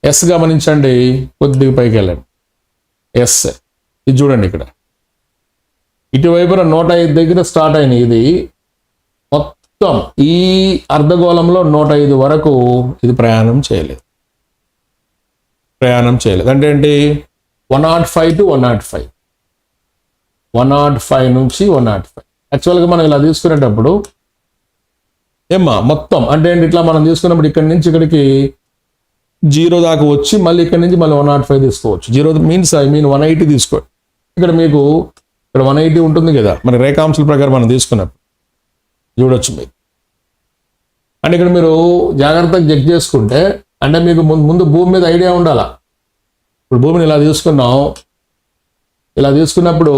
ఎస్ గమనించండి, కొద్దిగా పైకి వెళ్ళండి. ఎస్ ఇది చూడండి, ఇక్కడ ఇటువైపున 105 దగ్గర స్టార్ట్ అయిన ఇది మొత్తం ఈ అర్ధగోళంలో 105 వరకు ఇది ప్రయాణం చేయలేదు. అంటే ఏంటి, 105 to 105, 105 నుంచి 105. యాక్చువల్గా మనం ఇలా తీసుకునేటప్పుడు మొత్తం అంటే ఏంటి, ఇట్లా మనం తీసుకున్నప్పుడు ఇక్కడి నుంచి ఇక్కడికి 0 దాకా వచ్చి మళ్ళీ ఇక్కడి నుంచి మళ్ళీ 105 తీసుకోవచ్చు. 0 మీన్స్ 180 తీసుకోండి. ఇక్కడ మీకు ఇక్కడ 180 ఉంటుంది కదా, మన రేఖాంశాల ప్రకారం మనం తీసుకున్నప్పుడు చూడొచ్చు మీరు. అంటే ఇక్కడ మీరు జాగ్రత్తగా చెక్ చేసుకుంటే, అంటే మీకు ముందు భూమి మీద ఐడియా ఉండాలా. ఇప్పుడు భూమిని ఇలా తీసుకున్నాం, ఇలా తీసుకున్నప్పుడు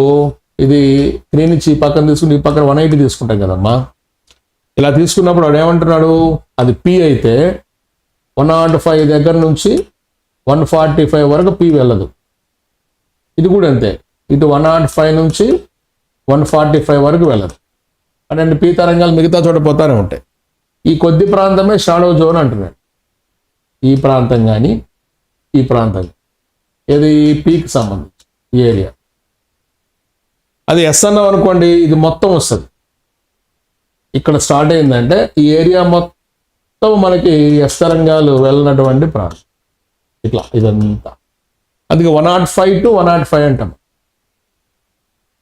ఇది 3 నుంచి ఈ పక్కన తీసుకుని ఈ పక్కన 180 తీసుకుంటాం కదమ్మా. ఇలా తీసుకున్నప్పుడు వాడు ఏమంటున్నాడు, అది పి అయితే 105 దగ్గర నుంచి 145 వరకు పి వెళ్ళదు. ఇది కూడా అంతే, ఇటు 105 నుంచి 145 వరకు వెళ్ళదు. అంటే పీ తరంగాలు మిగతా చోట పోతానే ఉంటాయి. ఈ కొద్ది ప్రాంతమే షాడో జోన్ అంటున్నాడు. ఈ ప్రాంతం కానీ ఈ ప్రాంతం, ఇది పీకి సంబంధించి ఈ ఏరియా. అది ఎస్ అన్నాం అనుకోండి, ఇది మొత్తం వస్తుంది. ఇక్కడ స్టార్ట్ అయిందంటే ఈ ఏరియా మొత్తం మనకి ఎస్ తరంగాలు వెళ్ళినటువంటి ప్రాంతం. ఇట్లా ఇదంతా, అందుకే 105 to 105 అంటాం.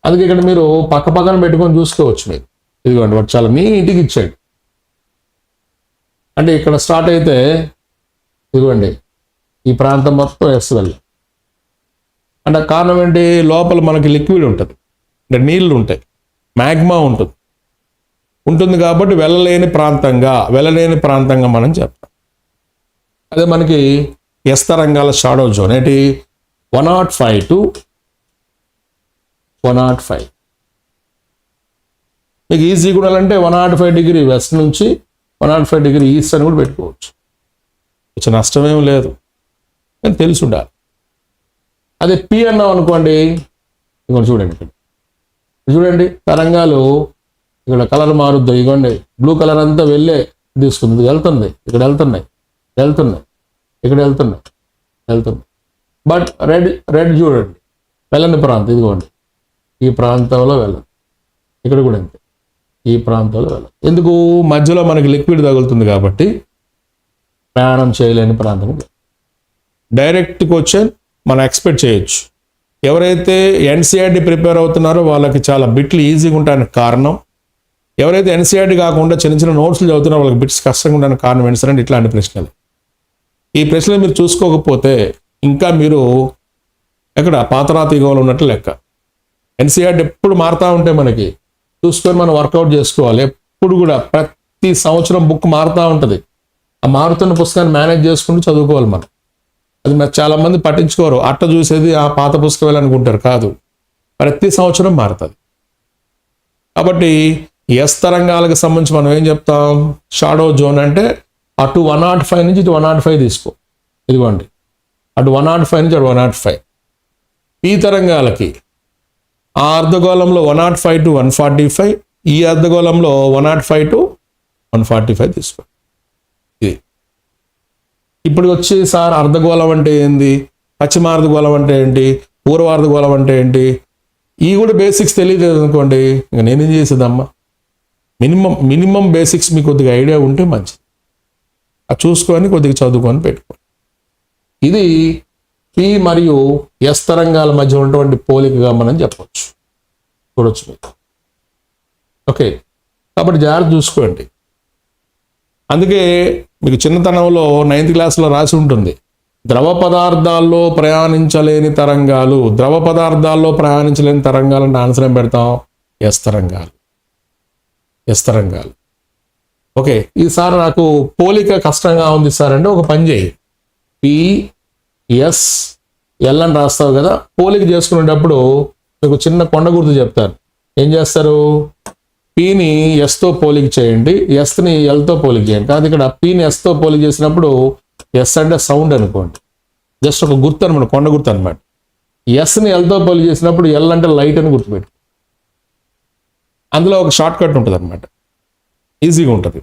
అందుకే ఇక్కడ మీరు పక్కన పెట్టుకొని చూసుకోవచ్చు. మీరు ఇదిగోండి, వాడు చాలా నీట్గా ఇచ్చాడు. అంటే ఇక్కడ స్టార్ట్ అయితే ఇదిగోండి ఈ ప్రాంతం మొత్తం ఎస్ వెళ్ళి, అంటే కారణం ఏంటి, లోపల మనకి లిక్విడ్ ఉంటుంది, అంటే నీళ్లు ఉంటాయి, మ్యాగ్మా ఉంటుంది కాబట్టి వెళ్ళలేని ప్రాంతంగా మనం చెప్తాం. అదే మనకి ఎస్ తరంగాల షాడో జోన్ ఏంటి, 105 to 105. మీకు ఈజీ కూడా అంటే 105 డిగ్రీ వెస్ట్ నుంచి 105 డిగ్రీ ఈస్ట్ అని కూడా పెట్టుకోవచ్చు. కొంచెం నష్టమేం లేదు, కానీ తెలిసి ఉండాలి. అదే పి అన్నాం అనుకోండి, ఇదిగోండి చూడండి, ఇక్కడ చూడండి తరంగాలు ఇక్కడ కలర్ మారుద్దాం. ఇదిగోండి బ్లూ కలర్ అంతా వెళ్ళే తీసుకుంది, వెళ్తుంది, ఇక్కడ వెళ్తున్నాయి, ఇక్కడ వెళ్తున్నాయి. బట్ రెడ్ చూడండి, వెళ్ళని ప్రాంతం, ఇదిగోండి ఈ ప్రాంతంలో వెళ్ళదు. ఇక్కడ కూడా అంతే, ఈ ప్రాంతంలో వెళ్ళదు. ఎందుకు, మధ్యలో మనకి లిక్విడ్ తగులుతుంది కాబట్టి ప్రయాణం చేయలేని ప్రాంతం. డైరెక్ట్ క్వశ్చన్ మనం ఎక్స్పెక్ట్ చేయొచ్చు. ఎవరైతే ఎన్సీఆర్టీ ప్రిపేర్ అవుతున్నారో వాళ్ళకి చాలా బిట్లు ఈజీగా ఉండడానికి కారణం, ఎవరైతే ఎన్సీఆర్టీ కాకుండా చిన్న నోట్స్లు చదువుతున్నారో వాళ్ళకి బిట్స్ కష్టంగా ఉండడానికి కారణం ఏంటంటే ఇట్లాంటి ప్రశ్నలు. ఈ ప్రశ్నలు మీరు చూసుకోకపోతే ఇంకా మీరు ఎక్కడ పాతరాతి యుగంలో ఉన్నట్లు లెక్క. ఎన్సీఆర్టీ ఎప్పుడు మారుతూ ఉంటే మనకి చూసుకొని మనం వర్కౌట్ చేసుకోవాలి. ఎప్పుడు కూడా ప్రతి సంవత్సరం బుక్ మారుతూ ఉంటుంది. ఆ మారుతున్న పుస్తకాన్ని మేనేజ్ చేసుకుంటూ చదువుకోవాలి మనం. అది మరి చాలామంది పట్టించుకోరు, అట్ట చూసేది ఆ పాత పుస్తకం అనుకుంటారు. కాదు, ప్రతి సంవత్సరం మారుతుంది. కాబట్టి ఎస్ తరంగాలకు సంబంధించి మనం ఏం చెప్తాం, షాడో జోన్ అంటే అటు 105 నుంచి ఇటు 105 తీసుకో. ఇదిగోండి అటు 105 నుంచి అటు 105. ఈ తరంగాలకి ఆ అర్ధగోళంలో 105 to 145, ఈ అర్ధగోళంలో 105 to 145 తీసుకో. ఇది ఇప్పుడు వచ్చి సార్ అర్ధగోళం అంటే ఏంది, పశ్చిమ అర్ధగోళం అంటే ఏంటి, పూర్వ అర్ధగోళం అంటే ఏంటి, ఈ కూడా బేసిక్స్ తెలియదు అనుకోండి, ఇంకా నేనేం చేసేదమ్మా. మినిమం బేసిక్స్ మీకు కొద్దిగా ఐడియా ఉంటే మంచిది. అది చూసుకొని కొద్దిగా చదువుకొని పెట్టుకోండి. ఇది పి మరియు ఎస్ తరంగాల మధ్య ఉన్నటువంటి పోలికగా మనం చెప్పవచ్చు. చూడొచ్చు మీరు. ఓకే, కాబట్టి జాగ్రత్త చూసుకోండి. అందుకే మీకు చిన్నతనంలో 9th క్లాస్లో రాసి ఉంటుంది, ద్రవ పదార్థాల్లో ప్రయాణించలేని తరంగాలు. ద్రవ పదార్థాల్లో ప్రయాణించలేని తరంగాలని ఆన్సర్ ఏం పెడతాం? ఎస్ తరంగాలు. ఎస్ తరంగాలు. ఓకే, ఈసారి నాకు పోలిక కష్టంగా ఉంది సార్ అంటే ఒక పని చేయి, పిఎస్ ఎల్ అని రాస్తావు కదా, పోలిక చేసుకునేటప్పుడు మీకు చిన్న కొండ గుర్తు చెప్తాను. ఏం చేస్తారు? పిని ఎస్తో పోలిక చేయండి, ఎస్ని ఎల్తో పోలిక చేయండి. కాదు, ఇక్కడ పిని ఎస్తో పోలిక చేసినప్పుడు ఎస్ అంటే సౌండ్ అనుకోండి, జస్ట్ ఒక గుర్తు అనమాట, కొండ గుర్తు అనమాట. ఎస్ని ఎల్తో పోలిక చేసినప్పుడు ఎల్ అంటే లైట్ అని గుర్తుపెట్టు. అందులో ఒక షార్ట్ కట్ ఉంటుంది అనమాట, ఈజీగా ఉంటుంది.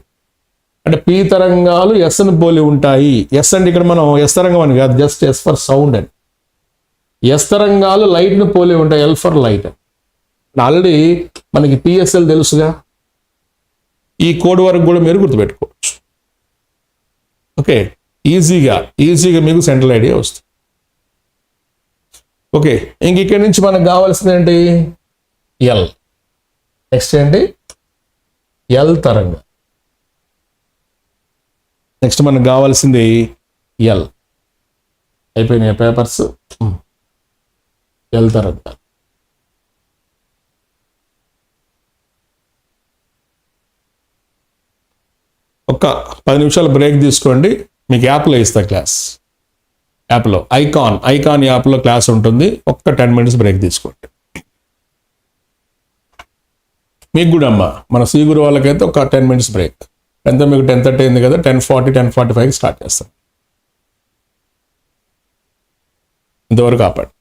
అంటే పి తరంగాలు ఎస్ని పోలి ఉంటాయి. ఎస్ అంటే ఇక్కడ మనం ఎస్ తరంగం అని కాదు, జస్ట్ ఎస్ ఫర్ సౌండ్ అని. ఎస్ తరంగాలు లైట్ని పోలి ఉంటాయి, ఎల్ ఫర్ లైట్ అని. ఆల్రెడీ మనకి పిఎస్ఎల్ తెలుసుగా, ఈ కోడ్ వరకు కూడా మీరు గుర్తుపెట్టుకోవచ్చు. ఓకే, ఈజీగా మీకు సెంట్రల్ ఐడియా వస్తుంది. ఓకే, ఇంక ఇక్కడి నుంచి మనకు కావాల్సింది ఏంటి? ఎల్. నెక్స్ట్ ఏంటి? ఎల్ తరంగం. నెక్స్ట్ మనకు కావాల్సింది ఎల్. అయిపోయినాయి పేపర్స్. ఎల్ తరంగం. ఒక 10 నిమిషాలు బ్రేక్ తీసుకోండి, మీకు యాప్లో ఇస్తా క్లాస్. యాప్లో ఐకాన్ యాప్లో క్లాస్ ఉంటుంది. ఒక్క 10 minutes బ్రేక్ తీసుకోండి. మీకు కూడా అమ్మా, మన సి గురు వాళ్ళకైతే ఒక 10 minutes బ్రేక్. ఎంత మీకు 10:30 అయింది కదా, 10:40, 10:45 స్టార్ట్ చేస్తాం. ఇంతవరకు ఆపండి.